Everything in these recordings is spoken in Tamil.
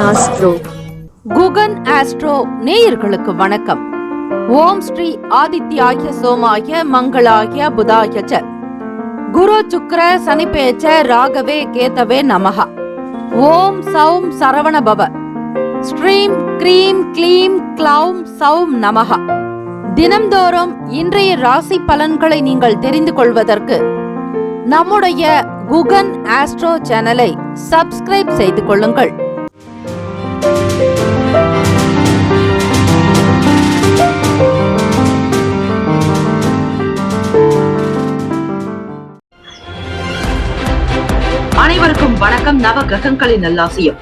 ஆஸ்ட்ரோ. குகன் ஆஸ்ட்ரோ நேயர்களுக்கு வணக்கம். ஓம் ஸ்ரீ ஆதித்யாய சோமாய மங்களாய புதாய ச குரு சுக்ர சனிபேச்ச ராகவே கேதவே நமஹ. ஓம் சௌம் சரவண பவ. ஸ்ரீம் க்ரீம் க்ளீம் க்ளௌம் சௌம் நமஹ. தினம்தோறும் இன்றைய ராசி பலன்களை நீங்கள் தெரிந்து கொள்வதற்கு நம்முடைய குகன் ஆஸ்ட்ரோ சேனலை சப்ஸ்கிரைப் செய்து கொள்ளுங்கள். அனைவருக்கும் வணக்கம். நவ கிரகங்களின் நல்லாசியம்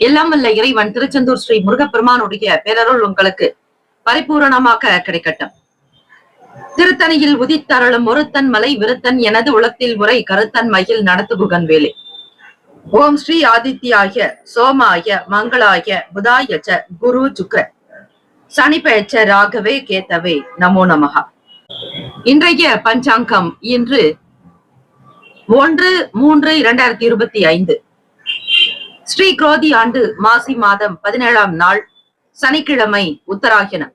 எல்லாம் வல்ல இறைவன் திருச்செந்தூர் ஸ்ரீ முருகப்பெருமானுடைய பேரருள் உங்களுக்கு பரிபூரணமாக கிடைக்கட்டும். திருத்தணியில் உதித்தருளும் ஒருத்தன் மலை விருத்தன் எனது உளத்தில் உரை கருத்தன் மயில் நடத்து குகன் வேலை. ஓம் ஸ்ரீ ஆதித்யாய சோமாய மங்களாய புதாய ச குரு சுக்ர சனிபேச்ச ராகவே கேதவே நமோ நமஹ. இன்றைய பஞ்சாங்கம் இன்று 1/3/2025 ஸ்ரீ குரோதி ஆண்டு மாசி மாதம் 17ஆம் நாள் சனிக்கிழமை உத்தராயணம்.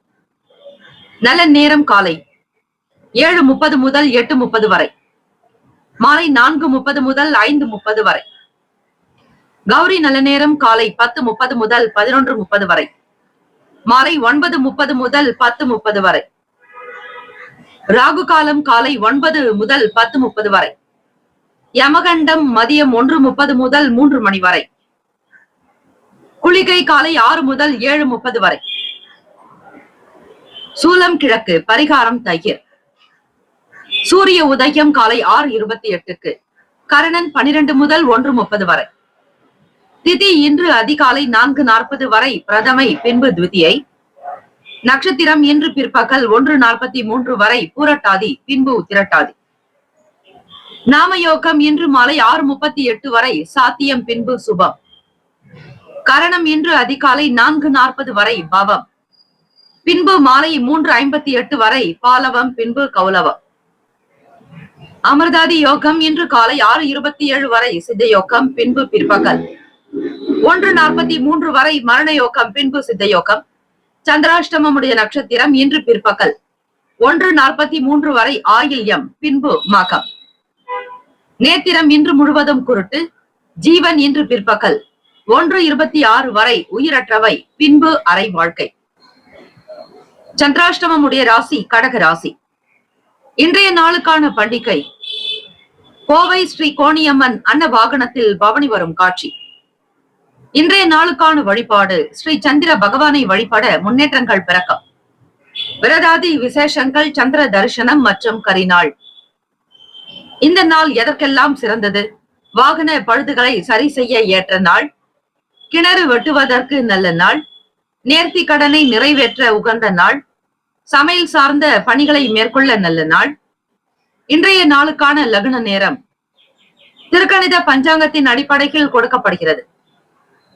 நல்ல நேரம் காலை 7:30 முதல் 8:30 வரை, மாலை 4:30 முதல் 5:30 வரை. கௌரி நல்ல நேரம் காலை 10:30 முதல் 11:30 வரை, மாலை 9:30 முதல் 10:30 வரை. ராகு காலம் காலை 9 முதல் 10:30 வரை. யமகண்டம் மதியம் 1:30 முதல் 3 மணி வரை. குளிகை காலை 6 முதல் 7:30 வரை. சூலம் கிழக்கு, பரிகாரம் தயிர். சூரிய உதயம் காலை 6:28க்கு. கரணன் 12 முதல் 1:30 வரை. திதி இன்று அதிகாலை 4:40 வரை பிரதமை, பின்பு துவிதியை. நட்சத்திரம் இன்று பிற்பகல் 1:43 வரை பூரட்டாதி, பின்பு உத்திரட்டாதி. நாமயோகம் இன்று மாலை 6:38 வரை சாத்தியம், பின்பு சுபம். கரணம் இன்று அதிகாலை 4:40 வரை பவம், பின்பு மாலை 3:58 வரை பாலவம், பின்பு கௌலவம். அமிர்தாதி யோகம் இன்று காலை 6:27 வரை சித்த யோகம், பின்பு பிற்பகல் 1:43 வரை மரண யோகம், பின்பு சித்த யோகம். சந்திராஷ்டமமுடைய நட்சத்திரம் இன்று பிற்பகல் 1:43 வரை ஆயில்யம், பின்பு மகம். நேத்திரம் இன்று முழுவதும் குருட்டு. ஜீவன் இன்று பிற்பகல் 1:26 வரை உயிரற்றவை, பின்பு அரை வாழ்க்கை. சந்திராஷ்டமமுடைய ராசி கடக ராசி. இன்றைய நாளுக்கான பண்டிகை கோவை ஸ்ரீ கோணியம்மன் அன்ன வாகனத்தில் பவனி வரும் காட்சி. இன்றைய நாளுக்கான வழிபாடு ஸ்ரீ சந்திர பகவானை வழிபட முன்னேற்றங்கள் பிறக்கும். விரதாதி விசேஷங்கள், சந்திர தரிசனம் மற்றும் கரிநாள். இந்த நாள் எதற்கெல்லாம் சிறந்தது? வாகன பழுதுகளை சரி செய்ய ஏற்ற நாள், கிணறு வெட்டுவதற்கு நல்ல நாள், நேர்த்தி கடனை நிறைவேற்ற உகந்த நாள், சமையல் சார்ந்த பணிகளை மேற்கொள்ள நல்ல நாள். இன்றைய நாளுக்கான லக்ன நேரம் திருக்கணித பஞ்சாங்கத்தின் அடிப்படையில் கொடுக்கப்படுகிறது.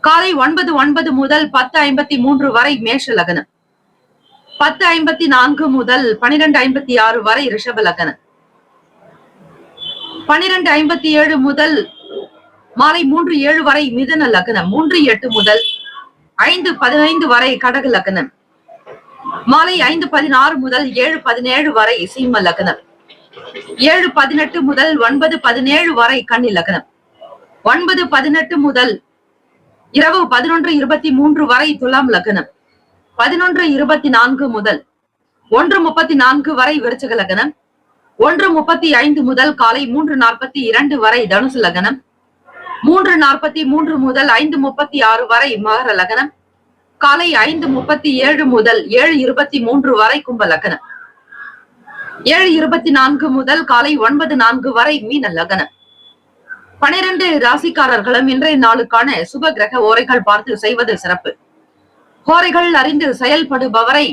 காலை 9:09 முதல் 10:53 வரை மேஷ லக்னம், 10:54 முதல் 12:56 வரை ரிஷப லக்னம், 12:57 முதல் மாலை 3:07 வரை மிதுன லக்னம், 3:08 முதல் 5:15 வரை கடக லக்னம், மாலை 5:16 முதல் 7:17 வரை சிம்ம லக்னம், 7:18 முதல் 9:17 வரை கன்னி லக்னம், 9:18 முதல் இரவு 11:23 வரை துலாம் லக்னம், 11:24 முதல் 1:34 வரை விருச்சிக லக்னம், 1:35 முதல் காலை 3:42 வரை தனுசு லக்னம், 3:43 முதல் 5:36 வரை மகர லக்னம், காலை 5:37 முதல் 7:23 வரை கும்ப லக்னம், 7:24 முதல் காலை 9:04 வரை மீன லக்னம். 12 ராசிக்காரர்களும் இன்றைய நாளுக்கான சுப கிரக ஓரைகள் பார்த்து செய்வது சிறப்பு. ஓரைகள் அறிந்து செயல்படுபவரை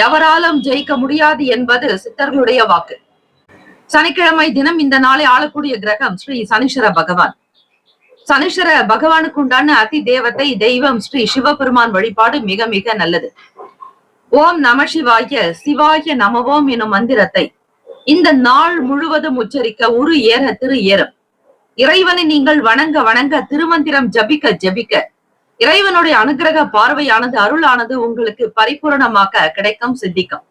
எவராலும் ஜெயிக்க முடியாது என்பது சித்தர்களுடைய வாக்கு. சனிக்கிழமை தினம் இந்த நாளை ஆளக்கூடிய கிரகம் ஸ்ரீ சனீஸ்வர பகவான். சனீஸ்வர பகவானுக்கு உண்டான அதி தேவத்தை தெய்வம் ஸ்ரீ சிவபெருமான் வழிபாடு மிக மிக நல்லது. ஓம் நம சிவாய சிவாய நமவோம் எனும் மந்திரத்தை இந்த நாள் முழுவதும் உச்சரிக்க உரு ஏற திரு ஏறும். இறைவனை நீங்கள் வணங்க வணங்க திருமந்திரம் ஜபிக்க ஜபிக்க இறைவனுடைய அனுகிரக பார்வையானது அருளானது உங்களுக்கு பரிபூரணமாக கிடைக்கும் சித்திக்கும்.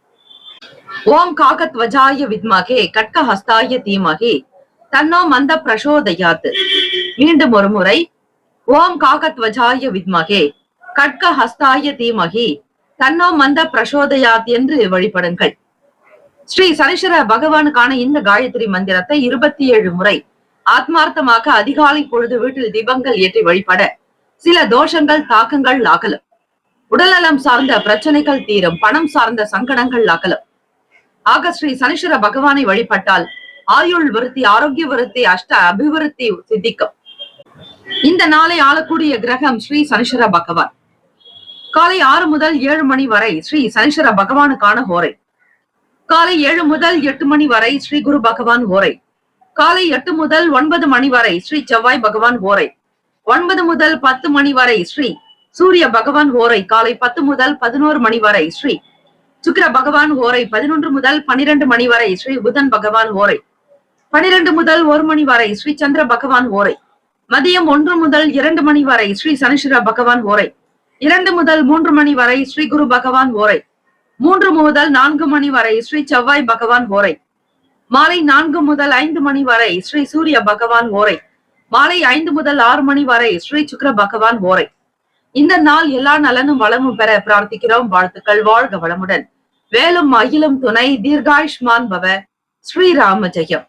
ஓம் காகத்வஜாய வித்மகே கட்க ஹஸ்தாய தீமகே தன்னோ மந்த பிரசோதயாத். மீண்டும் ஒரு முறை, ஓம் காகத்வஜாய வித்மகே கட்க ஹஸ்தாய தீமகி தன்னோ மந்த பிரசோதயாத் என்று வழிபடுங்கள். ஸ்ரீ சனீஸ்வர பகவானுக்கான இந்த காயத்ரி மந்திரத்தை 27 முறை ஆத்மார்த்தமாக அதிகாலை பொழுது வீட்டில் தீபங்கள் ஏற்றி வழிபட சில தோஷங்கள் தாக்கங்கள் அகலும். உடல்நலம் சார்ந்த பிரச்சனைகள் தீரும். பணம் சார்ந்த சங்கடங்கள் அகலும். ஆக ஸ்ரீ சனீஸ்வர பகவானை வழிபட்டால் ஆயுள் விருத்தி, ஆரோக்கிய விருத்தி, அஷ்ட அபிவிருத்தி சித்திக்கும். இந்த நாளை ஆளக்கூடிய கிரகம் ஸ்ரீ சனீஸ்வர பகவான். காலை 6 முதல் 7 மணி வரை ஸ்ரீ சனீஸ்வர பகவானுக்கான ஹோரை. காலை 7 முதல் 8 மணி வரை ஸ்ரீ குரு பகவான் ஹோரை. காலை 8 முதல் 9 மணி வரை ஸ்ரீ செவ்வாய் பகவான் ஹோரை. 9 முதல் 10 மணி வரை ஸ்ரீ சூரிய பகவான் ஹோரை. காலை 10 முதல் 11 மணி வரை ஸ்ரீ சுக்கிர பகவான் ஹோரை. 11 முதல் 12 மணி வரை ஸ்ரீ புதன் பகவான் ஹோரை. 12 முதல் 1 மணி வரை ஸ்ரீ சந்திர பகவான் ஹோரை. மதியம் 1 முதல் 2 மணி வரை ஸ்ரீ சனீஸ்வர பகவான் ஹோரை. 2 முதல் 3 மணி வரை ஸ்ரீ குரு பகவான் ஹோரை. 3 முதல் 4 மணி வரை ஸ்ரீ செவ்வாய் பகவான் ஹோரை. மாலை 4 முதல் 5 மணி வரை ஸ்ரீ சூரிய பகவான் ஹோரை. மாலை 5 முதல் 6 மணி வரை ஸ்ரீ சுக்கிர பகவான் ஹோரை. இந்த நாள் எல்லா நலனும் வளமும் பெற பிரார்த்திக்கிறோம். வாழ்த்துக்கள். வாழ்க வளமுடன். வேலும் அகிலும் துணை. தீர்காயுஷ்மான் பவ. ஸ்ரீராம ஜெயம்.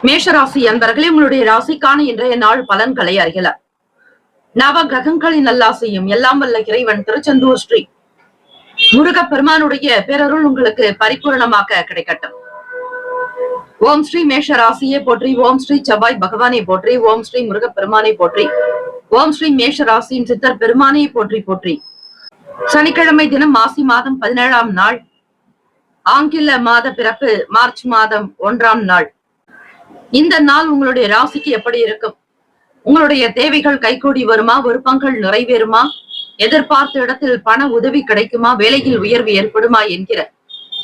மேஷராசி அன்பர்களே, உங்களுடைய ராசிக்கான இன்றைய நாள் பலன்களை அறியலாம். நவ கிரகங்களின் நல்லாசையும் எல்லாம் வல்ல இறைவன் திருச்செந்தூர் ஸ்ரீ முருக பெருமானுடைய பேரருள் உங்களுக்கு பரிபூரணமாக கிடைக்கட்டும். ஓம் ஸ்ரீ மேஷ ராசியை போற்றி. ஓம் ஸ்ரீ செவ்வாய் பகவானை போற்றி. ஓம் ஸ்ரீ முருக பெருமானை போற்றி. ஓம் ஸ்ரீ மேஷ ராசியின் சித்தர் பெருமானை போற்றி போற்றி. சனிக்கிழமை தினம் மாசி மாதம் 17ஆம் நாள், ஆங்கில மாத பிறப்பு மார்ச் மாதம் 1ஆம் நாள். இந்த நாள் உங்களுடைய ராசிக்கு எப்படி இருக்கும்? உங்களுடைய தேவைகள் கைகூடி வருமா? விருப்பங்கள் நிறைவேறுமா? எதிர்பார்த்த இடத்தில் பண உதவி கிடைக்குமா? வேலையில் உயர்வு ஏற்படுமா என்கிற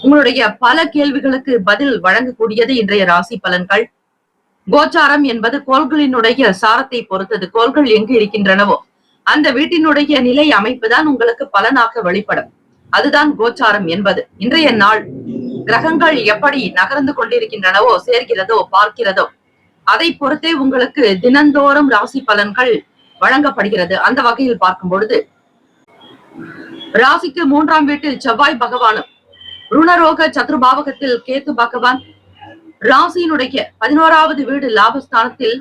உங்களுடைய பல கேள்விகளுக்கு பதில் வழங்கக்கூடியது இன்றைய ராசி பலன்கள். கோச்சாரம் என்பது கோள்களினுடைய சாரத்தை பொறுத்தது. கோள்கள் எங்கு இருக்கின்றனவோ அந்த வீட்டினுடைய நிலை அமைப்பு தான் உங்களுக்கு பலனாக வெளிப்படும். அதுதான் கோச்சாரம் என்பது. இன்றைய நாள் கிரகங்கள் எப்படி நகர்ந்து கொண்டிருக்கின்றனவோ, சேர்கிறதோ, பார்க்கிறதோ அதை பொறுத்தே உங்களுக்கு தினந்தோறும் ராசி பலன்கள் வழங்கப்படுகிறது. அந்த வகையில் பார்க்கும் பொழுது ராசிக்கு 3ஆம் வீட்டில் செவ்வாய் பகவானும், ருணரோக சத்ருபாவகத்தில் கேத்து பகவான், ராசியினுடைய 11ஆவது வீடு லாபஸ்தானத்தில்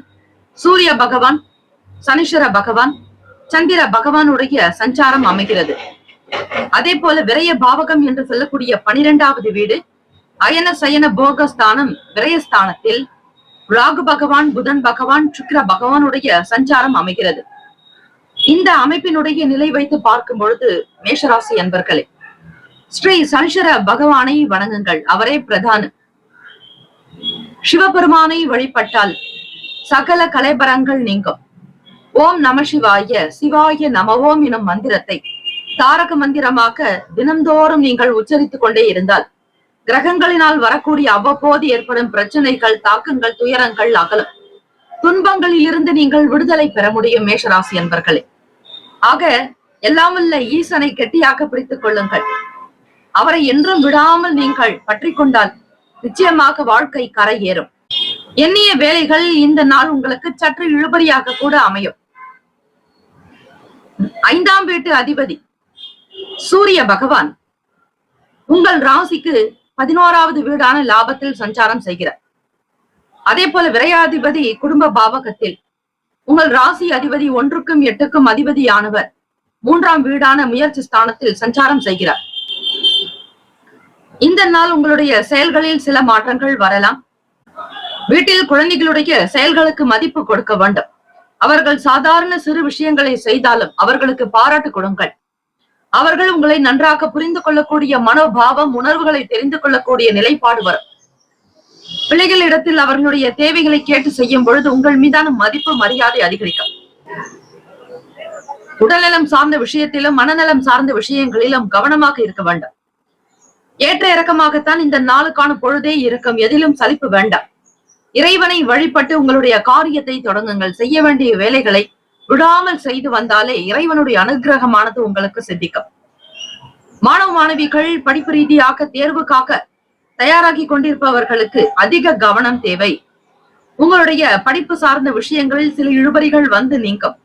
சூரிய பகவான், சனீஸ்வர பகவான், சந்திர பகவானுடைய சஞ்சாரம் அமைகிறது. அதே போல விரய பாவகம் என்று சொல்லக்கூடிய 12ஆவது வீடு அயன சயன போகஸ்தானம் விரயஸ்தானத்தில் ராகு பகவான், புதன் பகவான், சுக்கிர பகவானுடைய சஞ்சாரம் அமைகிறது. இந்த அமைப்பினுடைய நிலை வைத்து பார்க்கும் பொழுது மேஷராசி அன்பர்களே, ஸ்ரீ சனீஸ்வர பகவானை வணங்குங்கள். அவரே பிரதான. சிவபெருமானை வழிபட்டால் சகல கலைபரங்கள் நீங்கும். ஓம் நம சிவாய, சிவாய நமவோம் எனும் மந்திரத்தை தாரக மந்திரமாக தினந்தோறும் நீங்கள் உச்சரித்துக் கொண்டே இருந்தால் கிரகங்களினால் வரக்கூடிய அவ்வப்போது ஏற்படும் பிரச்சனைகள், தாக்கங்கள், துயரங்கள் அகலும். துன்பங்களில் இருந்து நீங்கள் விடுதலை பெற முடியும் மேஷராசி என்பர்களே. ஆக எல்லாம் வல்ல ஈசனை கெட்டியாக பிடித்துக் கொள்ளுங்கள். அவரை என்றும் விடாமல் நீங்கள் பற்றி கொண்டால் நிச்சயமாக வாழ்க்கை கரை ஏறும். எண்ணிய வேலைகள் இந்த நாள் உங்களுக்கு சற்று இழுபறியாக கூட அமையும். 5ஆம் வீட்டு அதிபதி சூரிய பகவான் உங்கள் ராசிக்கு 11ஆவது வீடான லாபத்தில் சஞ்சாரம் செய்கிறார். அதே போல விரையாதிபதி குடும்ப பாவகத்தில் உங்கள் ராசி அதிபதி 1க்கும் 8க்கும் அதிபதியானவர் 3ஆம் வீடான முயற்சி ஸ்தானத்தில் சஞ்சாரம் செய்கிறார். இந்த நாள் உங்களுடைய செயல்களில் சில மாற்றங்கள் வரலாம். வீட்டில் குழந்தைகளுடைய செயல்களுக்கு மதிப்பு கொடுக்க வேண்டும். அவர்கள் சாதாரண சிறு விஷயங்களை செய்தாலும் அவர்களுக்கு பாராட்டு கொடுங்கள். அவர்கள் உங்களை நன்றாக புரிந்து கொள்ளக்கூடிய மனோபாவம், உணர்வுகளை தெரிந்து கொள்ளக்கூடிய நிலைப்பாடு வரும். பிள்ளைகளிடத்தில் அவர்களுடைய தேவைகளை கேட்டு செய்யும் பொழுது உங்கள் மீதான மதிப்பு, மரியாதை அதிகரிக்கும். உடல்நலம் சார்ந்த விஷயத்திலும் மனநலம் சார்ந்த விஷயங்களிலும் கவனமாக இருக்க வேண்டும். ஏற்ற இறக்கமாகத்தான் இந்த நாளுக்கான பொழுதே இருக்கும். எதிலும் சலிப்பு வேண்டாம். இறைவனை வழிபட்டு உங்களுடைய காரியத்தை தொடங்குங்கள். செய்ய வேண்டிய வேலைகளை விடாமல் செய்து வந்தாலே இறைவனுடைய அனுகிரகமானது உங்களுக்கு சித்திக்கும். மாணவ மாணவிகள் படிப்பு ரீதியாக தேர்வுக்காக தயாராகி கொண்டிருப்பவர்களுக்கு அதிக கவனம் தேவை. உங்களுடைய படிப்பு சார்ந்த விஷயங்களில் சில இழுபறிகள் வந்து நீங்கும்.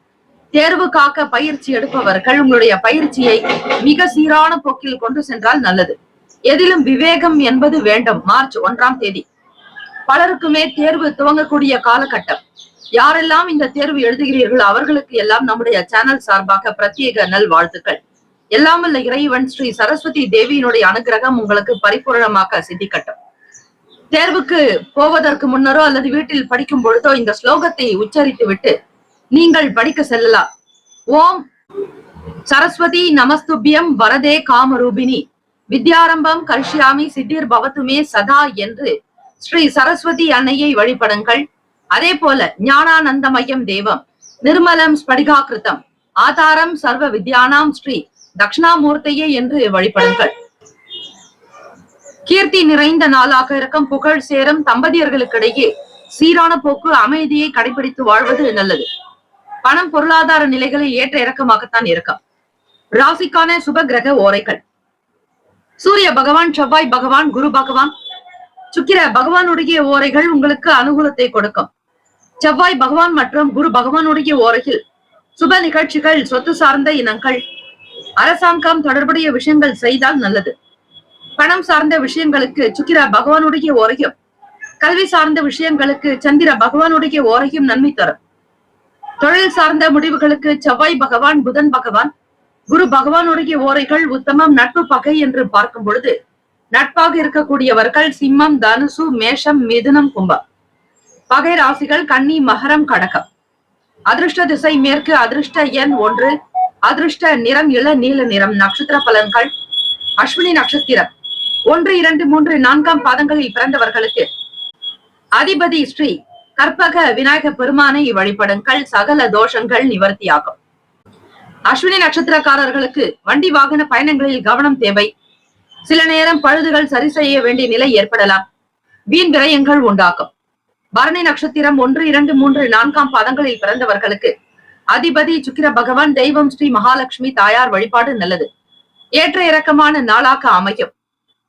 தேர்வுக்காக பயிற்சி எடுப்பவர்கள் உங்களுடைய பயிற்சியை மிக சீரான போக்கில் கொண்டு சென்றால் நல்லது. எதிலும் விவேகம் என்பது வேண்டும். மார்ச் 1ஆம் தேதி பலருக்குமே தேர்வு துவங்கக்கூடிய காலகட்டம். யாரெல்லாம் இந்த தேர்வு எழுதுகிறீர்கள் அவர்களுக்கு எல்லாம் நம்முடைய சேனல் சார்பாக பிரத்யேக நல்வாழ்த்துக்கள். எல்லாம் வல்ல இறைவன் ஸ்ரீ சரஸ்வதி தேவியினுடைய அனுகிரகம் உங்களுக்கு பரிபூரணமாக சித்திக்கட்டும். தேர்வுக்கு போவதற்கு முன்னரோ அல்லது வீட்டில் படிக்கும் பொழுதோ இந்த ஸ்லோகத்தை உச்சரித்து விட்டு நீங்கள் படிக்க செல்லலாம். ஓம் சரஸ்வதி நமஸ்துபியம் வரதே காமரூபிணி வித்யாரம்பம் கரிஷ்யாமி சித்திர் பவத்துமே சதா என்று ஸ்ரீ சரஸ்வதி அன்னையை வழிபடுங்கள். அதே போல ஞானானந்தமயம் தேவம் நிர்மலம் ஸ்படிகாகிருதம் ஆதாரம் சர்வ வித்யானாம் ஸ்ரீ தக்ஷணாமூர்த்தியே என்று வழிபடுங்கள். கீர்த்தி நிறைந்த நாளாக இருக்கும். புகழ் சேரும். தம்பதியர்களுக்கிடையே சீரான போக்கு, அமைதியை கடைபிடித்து வாழ்வது நல்லது. பணம் பொருளாதார நிலைகளில் ஏற்ற இறக்கமாகத்தான் இருக்கும். ராசிக்கான சுப கிரக ஓரைகள். சூரிய பகவான், செவ்வாய் பகவான், குரு பகவான், சுக்கிர பகவானுடைய ஓரைகள் உங்களுக்கு அனுகூலத்தை கொடுக்கும். செவ்வாய் பகவான் மற்றும் குரு பகவானுடைய ஓரையில் சுப நிகழ்ச்சிகள், சொத்து சார்ந்த இனங்கள், அரசாங்கம் தொடர்புடைய விஷயங்கள் செய்தால் நல்லது. பணம் சார்ந்த விஷயங்களுக்கு சுக்கிர பகவானுடைய ஓரையும், கல்வி சார்ந்த விஷயங்களுக்கு சந்திர பகவானுடைய ஓரையும் நன்மை தரும். தொழில் சார்ந்த முடிவுகளுக்கு செவ்வாய் பகவான், புதன் பகவான், குரு பகவானுடைய ஓரைகள் உத்தமம். நட்பு பகை என்று பார்க்கும் பொழுது நட்பாக இருக்கக்கூடியவர்கள் சிம்மம், தனுசு, மேஷம், மிதுனம், கும்பம். பகை ராசிகள் கன்னி, மகரம், கடகம். அதிர்ஷ்ட திசை மேற்கு. அதிர்ஷ்ட எண் 1. அதிர்ஷ்ட நிறம் இள நீல நிறம். நட்சத்திர பலன்கள். அஸ்வினி நட்சத்திரம் 1, 2, 3, 4ஆம் பாதங்களில் பிறந்தவர்களுக்கு அதிபதி ஸ்ரீ கற்பக விநாயக பெருமானை வழிபடுங்கள். சகல தோஷங்கள் நிவர்த்தியாகும். அஸ்வினி நட்சத்திரக்காரர்களுக்கு வண்டி வாகன பயணங்களில் கவனம் தேவை. சில நேரம் பழுதுகள் சரி செய்ய வேண்டிய நிலை ஏற்படலாம். வீண் விரயங்கள் உண்டாகும். பரணி நட்சத்திரம் 1, 2, 3, 4ஆம் பாதங்களில் பிறந்தவர்களுக்கு அதிபதி சுக்கிர பகவான். தெய்வம் ஸ்ரீ மகாலட்சுமி தாயார் வழிபாடு நல்லது. ஏற்ற இறக்கமான நாளாக அமையும்.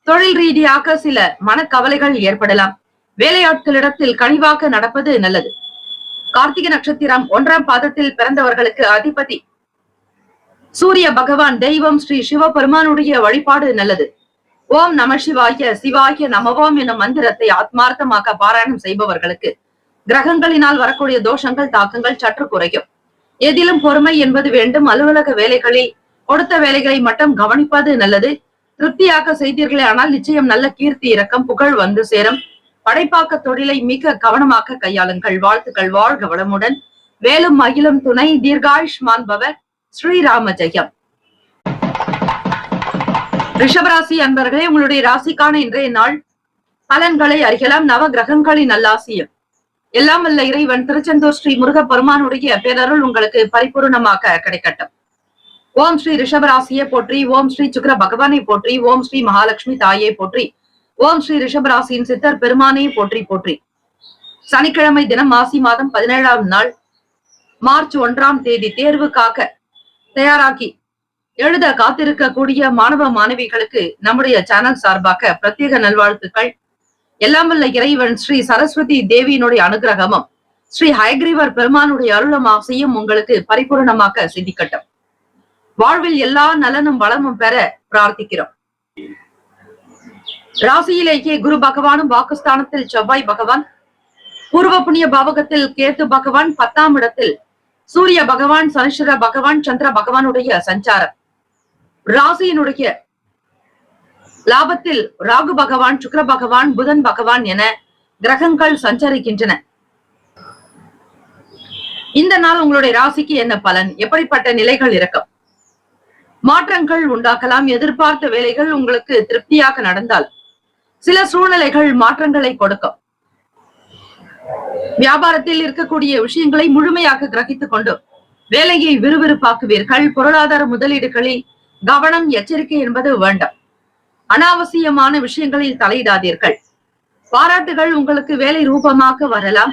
தொழில் ரீதியாக சில மனக்கவலைகள் ஏற்படலாம். வேலையாட்களிடத்தில் கனிவாக நடப்பது நல்லது. கார்த்திகை நட்சத்திரம் 1ஆம் பாதத்தில் பிறந்தவர்களுக்கு அதிபதி சூரிய பகவான். தெய்வம் ஸ்ரீ சிவபெருமானுடைய வழிபாடு நல்லது. ஓம் நம சிவாய சிவாய நமவோம் எனும் மந்திரத்தை ஆத்மார்த்தமாக பாராயணம் செய்பவர்களுக்கு கிரகங்களினால் வரக்கூடிய தோஷங்கள், தாக்கங்கள் சற்று குறையும். எதிலும் பொறுமை என்பது வேண்டும். அலுவலக வேலைகளில் கொடுத்த வேலைகளை மட்டும் கவனிப்பது நல்லது. திருப்தியாக செய்தீர்களே ஆனால் நிச்சயம் நல்ல கீர்த்தி, இரக்கம், புகழ் வந்து சேரும். படைப்பாக்க தொழிலை மிக கவனமாக கையாளுங்கள். வாழ்த்துக்கள். வாழ்க வளமுடன். வேலும் மகிழும் துணை. தீர்காயுஷ்மான் பவர். ஸ்ரீராம ஜெயம். ரிஷபராசி அன்பர்களே, உங்களுடைய ராசிக்கான இன்றைய நாள் பலன்களை அறியலாம். நவ கிரகங்களின் நல்லாசியம் எல்லாம் வல்ல இறைவன் திருச்செந்தூர் ஸ்ரீ முருக பெருமானுடைய பேரருள் உங்களுக்கு பரிபூர்ணமாக கிடைக்கட்டும். ஓம் ஸ்ரீ ரிஷபராசியை போற்றி. ஓம் ஸ்ரீ சுக்கிர பகவானை போற்றி. ஓம் ஸ்ரீ மகாலட்சுமி தாயை போற்றி. ஓம் ஸ்ரீ ரிஷபராசியின் சித்தர் பெருமானை போற்றி போற்றி. சனிக்கிழமை தினம் மாசி மாதம் 17ஆம் நாள் மார்ச் 1ஆம் தேதி தேர்வுக்காக தயாராகி எழுத காத்திருக்கக்கூடிய மாணவ மாணவிகளுக்கு நம்முடைய சேனல் சார்பாக பிரத்யேக நல்வாழ்த்துக்கள். எல்லாம் வல்ல இறைவன் ஸ்ரீ சரஸ்வதி தேவியினுடைய அனுகிரகமும் ஸ்ரீ ஹயக்ரீவர் பெருமானுடைய அருளும் ஆசையும் உங்களுக்கு பரிபூர்ணமாக சித்திக்கட்டும். வாழ்வில் எல்லா நலனும் வளமும் பெற பிரார்த்திக்கிறோம். ராசியிலேயே குரு பகவானும், வாக்குஸ்தானத்தில் செவ்வாய் பகவான், பூர்வ புண்ணிய பாவகத்தில் கேத்து பகவான், 10ஆம் இடத்தில் சூரிய பகவான், சனீஸ்வர பகவான், சந்திர பகவானுடைய சஞ்சாரம். ராசியினுடைய லாபத்தில் ராகு பகவான், சுக்கிர பகவான், புதன் பகவான் என கிரகங்கள் சஞ்சரிக்கின்றன. இந்த நாள் உங்களுடைய ராசிக்கு என்ன பலன், எப்படிப்பட்ட நிலைகள் இருக்கும்? மாற்றங்கள் உண்டாக்கலாம். எதிர்பார்த்த வேலைகள் உங்களுக்கு திருப்தியாக நடந்தால் சில சூழ்நிலைகள் மாற்றங்களை கொடுக்கும். வியாபாரத்தில் இருக்கக்கூடிய விஷயங்களை முழுமையாக கிரகித்துக் கொண்டு வேலையை விறுவிறுப்பாக்குவீர்கள். பொருளாதார முதலீடுகளில் கவனம், எச்சரிக்கை என்பது வேண்டாம். அனாவசியமான விஷயங்களில் தலையிடாதீர்கள். பாராட்டுகள் உங்களுக்கு வேலை ரூபமாக வரலாம்.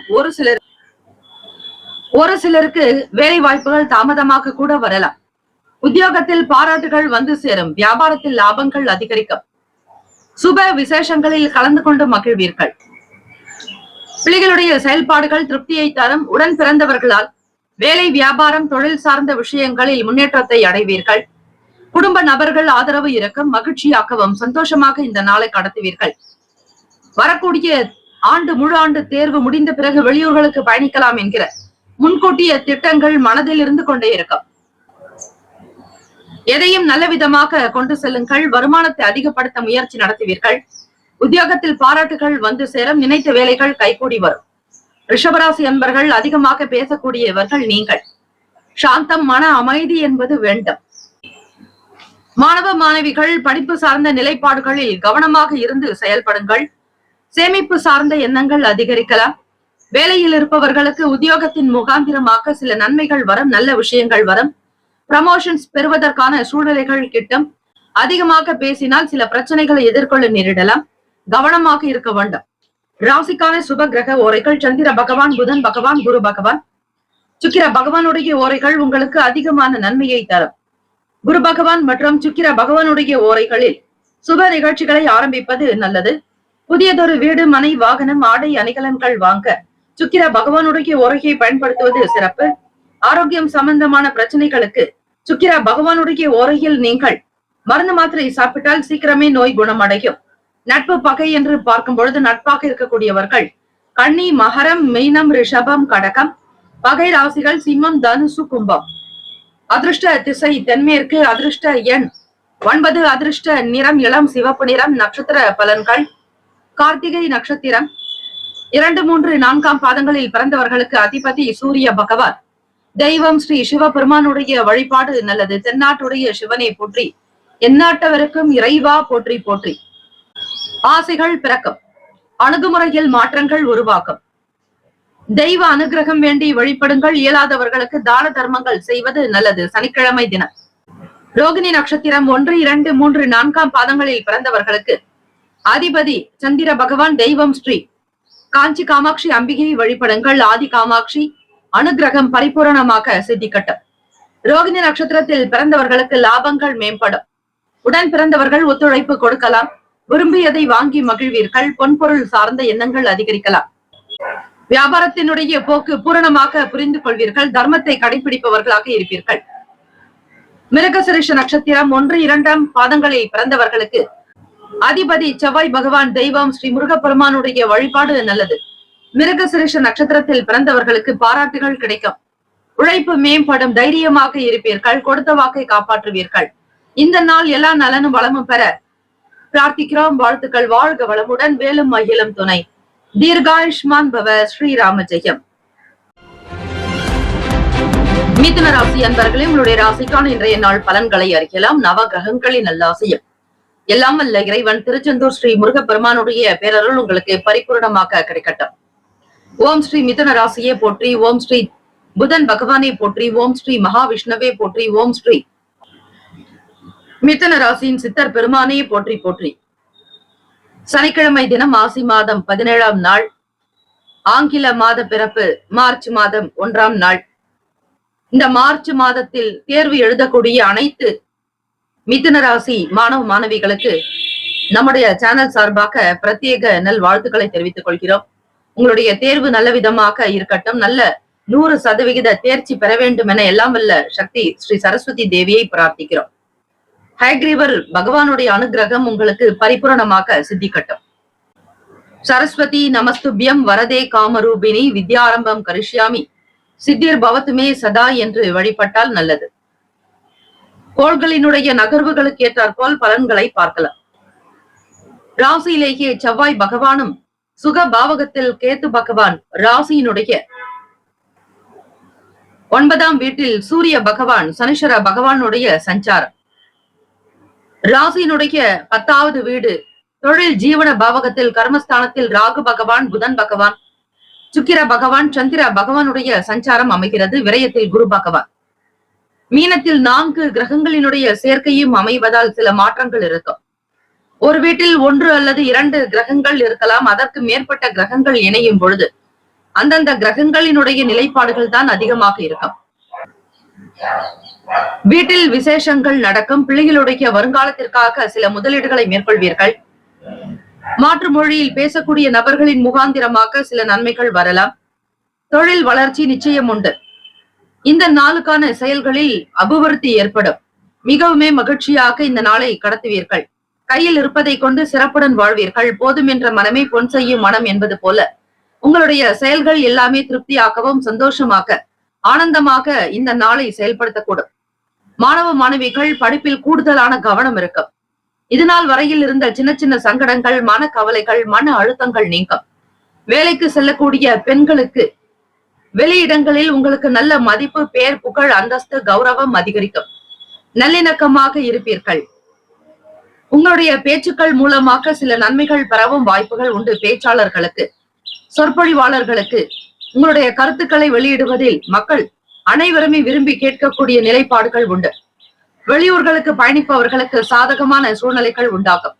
ஒரு சிலருக்கு வேலை வாய்ப்புகள் தாமதமாக கூட வரலாம். உத்தியோகத்தில் பாராட்டுகள் வந்து சேரும். வியாபாரத்தில் லாபங்கள் அதிகரிக்கும். சுப விசேஷங்களில் கலந்து கொண்டு மகிழ்வீர்கள். பிள்ளைகளுடைய செயல்பாடுகள் திருப்தியை தரும். உடன் பிறந்தவர்களால் வேலை, வியாபாரம், தொழில் சார்ந்த விஷயங்களில் முன்னேற்றத்தை அடைவீர்கள். குடும்ப நபர்கள் ஆதரவு இருக்கும். மகிழ்ச்சியாகவும் சந்தோஷமாக இந்த நாளை கடத்துவீர்கள். வரக்கூடிய முழு ஆண்டு தேர்வு முடிந்த பிறகு வெளியூர்களுக்கு பயணிக்கலாம் என்கிற முன்கூட்டிய திட்டங்கள் மனதில் இருந்து கொண்டே இருக்கும். எதையும் நல்ல விதமாக கொண்டு செல்லுங்கள். வருமானத்தை அதிகப்படுத்த முயற்சி நடத்துவீர்கள். உத்தியோகத்தில் பாராட்டுகள் வந்து சேரும். நினைத்த வேலைகள் கைகூடி வரும். ரிஷபராசி அன்பர்கள் அதிகமாக பேசக்கூடியவர்கள் நீங்கள். சாந்தம், மன அமைதி என்பது வேண்டும். மாணவ மாணவிகள் படிப்பு சார்ந்த நிலைப்பாடுகளில் கவனமாக இருந்து செயல்படுங்கள். சேமிப்பு சார்ந்த எண்ணங்கள் அதிகரிக்கலாம். வேலையில் இருப்பவர்களுக்கு உத்தியோகத்தின் முகாந்திரமாக சில நன்மைகள் வரும். நல்ல விஷயங்கள் வரும். ப்ரமோஷன்ஸ் பெறுவதற்கான சூழ்நிலைகள் கிட்டும். அதிகமாக பேசினால் சில பிரச்சனைகளை எதிர்கொள்ள நேரிடலாம். கவனமாக இருக்க வேண்டும். ராசிக்கான சுப கிரக ஓரைகள் சந்திர பகவான், புதன் பகவான், குரு பகவான், சுக்கிர பகவானுடைய ஓரைகள் உங்களுக்கு அதிகமான நன்மையை தரும். குரு பகவான் மற்றும் சுக்கிர பகவானுடைய ஓரைகளில் சுப நிகழ்ச்சிகளை ஆரம்பிப்பது நல்லது. புதியதொரு வீடு, மனை, வாகனம், ஆடை, அணிகலன்கள் வாங்க சுக்கிர பகவானுடைய ஓரையை பயன்படுத்துவது சிறப்பு. ஆரோக்கியம் சம்பந்தமான பிரச்சனைகளுக்கு சுக்கிர பகவானுடைய ஓரையில் நீங்கள் மருந்து மாத்திரை சாப்பிட்டால் சீக்கிரமே நோய் குணமடையும். நட்பு, பகை என்று பார்க்கும் பொழுது நட்பாக இருக்கக்கூடியவர்கள் கன்னி, மகரம், மீனம், ரிஷபம், கடகம். பகை ராசிகள் சிம்மம், தனுசு, கும்பம். அதிர்ஷ்ட திசை தென்மேற்கு. அதிர்ஷ்ட எண் 9. அதிர்ஷ்ட நிறம் இளம் சிவப்பு நிறம். நட்சத்திர பலன்கள். கார்த்திகை நட்சத்திரம் 2, 3, 4ஆம் பாதங்களில் பிறந்தவர்களுக்கு அதிபதி சூரிய பகவான். தெய்வம் ஸ்ரீ சிவபெருமானுடைய வழிபாடு நல்லது. தென்னாட்டுடைய சிவனை போற்றி, எந்நாட்டவருக்கும் இறைவா போற்றி போற்றி. ஆசைகள் பிறக்கும். அணுகுமுறையில் மாற்றங்கள் உருவாக்கும். தெய்வ அனுகிரகம் வேண்டி வழிபடுங்கள். இயலாதவர்களுக்கு தான தர்மங்கள் செய்வது நல்லது. சனிக்கிழமை தினம். ரோகிணி நட்சத்திரம் 1, 2, 3, 4ஆம் பாதங்களில் பிறந்தவர்களுக்கு அதிபதி சந்திர பகவான். தெய்வம் ஸ்ரீ காஞ்சி காமாட்சி அம்பிகையை வழிபடுங்கள். ஆதி காமாட்சி அனுகிரகம் பரிபூரணமாக சித்திக்கட்டும். ரோகிணி நட்சத்திரத்தில் பிறந்தவர்களுக்கு லாபங்கள் மேம்படும். உடன் பிறந்தவர்கள் ஒத்துழைப்பு கொடுக்கலாம். விரும்பியதை வாங்கி மகிழ்வீர்கள். பொன்பொருள் சார்ந்த எண்ணங்கள் அதிகரிக்கலாம். வியாபாரத்தினுடைய போக்கு பூரணமாக புரிந்து கொள்வீர்கள். தர்மத்தை கடைபிடிப்பவர்களாக இருப்பீர்கள். மிருகசிரிஷ நட்சத்திரம் 1, 2ஆம் பாதங்களில் பிறந்தவர்களுக்கு அதிபதி செவ்வாய் பகவான். தெய்வம் ஸ்ரீ முருகப்பெருமானுடைய வழிபாடு நல்லது. மிருகசிரிஷ நட்சத்திரத்தில் பிறந்தவர்களுக்கு பாராட்டுகள் கிடைக்கும். உழைப்பு மேம்படும். தைரியமாக இருப்பீர்கள். கொடுத்த வாக்கை காப்பாற்றுவீர்கள். இந்த நாள் எல்லா நலனும் வளமும் பெற பிரார்த்திக்கிறோம். வாழ்த்துக்கள். வாழ்க வளமுடன். வேலும் மகிழும் துணை. தீர்காயுஷ்மான் பவ. ஸ்ரீராம ஜெயம். மிதுன ராசி அன்பர்களே, உங்களுடைய ராசிக்கான இன்றைய நாள் பலன்களை அறியலாம். நவ கிரகங்களின் நல்லாசையும் எல்லாம் வல்ல இறைவன் திருச்செந்தூர் ஸ்ரீ முருகப்பெருமானுடைய பேரருள் உங்களுக்கு பரிபூர்ணமாக கிடைக்கட்டும். ஓம் ஸ்ரீ மிதுன ராசியே போற்றி. ஓம் ஸ்ரீ புதன் பகவானே போற்றி. ஓம் ஸ்ரீ மகாவிஷ்ணுவே போற்றி. ஓம் ஸ்ரீ மிதுன ராசியின் சித்தர் பெருமானே போற்றி போற்றி. சனிக்கிழமை தினம் ஆசி மாதம் 17ஆம் நாள். ஆங்கில மாத பிறப்பு மார்ச் மாதம் 1ஆம் நாள். இந்த மார்ச் மாதத்தில் தேர்வு எழுதக்கூடிய அனைத்து மிதுன ராசி மாணவ மாணவிகளுக்கு நம்முடைய சேனல் சார்பாக பிரத்யேக நல் வாழ்த்துக்களை தெரிவித்துக் கொள்கிறோம். உங்களுடைய தேர்வு நல்ல விதமாக இருக்கட்டும். நல்ல 100% தேர்ச்சி பெற வேண்டும் என எல்லாம் வல்ல சக்தி ஸ்ரீ சரஸ்வதி தேவியை பிரார்த்திக்கிறோம். ஹயக்ரீவர் பகவானுடைய அனுகிரகம் உங்களுக்கு பரிபூரணமாக சித்திக்கட்டும். சரஸ்வதி நமஸ்துபியம் வரதே காமரூபிணி வித்யாரம்பம் கரிஷ்யாமி சித்திர் பவத்துமே சதா என்று வழிபட்டால் நல்லது. கோள்களினுடைய நகர்வுகளுக்கு ஏற்றாற்போல் பலன்களை பார்க்கலாம். ராசியிலேயே செவ்வாய் பகவானும் சுக பாவகத்தில் கேத்து பகவான் ராசியினுடைய 9ஆம் வீட்டில் சூரிய பகவான் சனீஸ்வர பகவானுடைய சஞ்சாரம். ராசியினுடைய 10வது வீடு தொழில் ஜீவன பாவகத்தில் கர்மஸ்தானத்தில் ராகு பகவான், புதன் பகவான், சுக்கிர பகவான், சந்திர பகவானுடைய சஞ்சாரம் அமைகிறது. விரயத்தில் குரு பகவான். மீனத்தில் 4 கிரகங்களினுடைய சேர்க்கையும் அமைவதால் சில மாற்றங்கள் இருக்கும். ஒரு வீட்டில் 1 அல்லது 2 கிரகங்கள் இருக்கலாம். அதற்கு மேற்பட்ட கிரகங்கள் இணையும் பொழுது அந்தந்த கிரகங்களினுடைய நிலைப்பாடுகள் தான் அதிகமாக இருக்கும். வீட்டில் விசேஷங்கள் நடக்கும். பிள்ளைகளுடைய வருங்காலத்திற்காக சில முதலீடுகளை மேற்கொள்வீர்கள். மாற்று மொழியில் பேசக்கூடிய நபர்களின் முகாந்திரமாக சில நன்மைகள் வரலாம். தொழில் வளர்ச்சி நிச்சயம் உண்டு. இந்த நாளுக்கான செயல்களில் அபிவிருத்தி ஏற்படும். மிகவுமே மகிழ்ச்சியாக இந்த நாளை கடத்துவீர்கள். கையில் இருப்பதை கொண்டு சிறப்புடன் வாழ்வீர்கள். போதும் என்ற மனமே பொன் செய்யும் மனம் என்பது போல உங்களுடைய செயல்கள் எல்லாமே திருப்தியாகவும் சந்தோஷமாக ஆனந்தமாக இந்த நாளை செயல்படுத்தக்கூடும். மாணவ மாணவிகள் படிப்பில் கூடுதலான கவனம் இருக்கும். இதுநாள் வரையில் இருந்த சின்ன சின்ன சங்கடங்கள், மன கவலைகள், மன அழுத்தங்கள் நீங்கும். வேலைக்கு செல்லக்கூடிய பெண்களுக்கு வெளியிடங்களில் உங்களுக்கு நல்ல மதிப்பு, பேர், புகழ், அந்தஸ்து, கௌரவம் அதிகரிக்கும். நல்லிணக்கமாக இருப்பீர்கள். உங்களுடைய பேச்சுக்கள் மூலமாக சில நன்மைகள் பெறவும் வாய்ப்புகள் உண்டு. பேச்சாளர்களுக்கு, சொற்பொழிவாளர்களுக்கு உங்களுடைய கருத்துக்களை வெளியிடுவதில் மக்கள் அனைவருமே விரும்பி கேட்கக்கூடிய நிலைப்பாடுகள் உண்டு. வெளியூர்களுக்கு பயணிப்பவர்களுக்கு சாதகமான சூழ்நிலைகள் உண்டாகும்.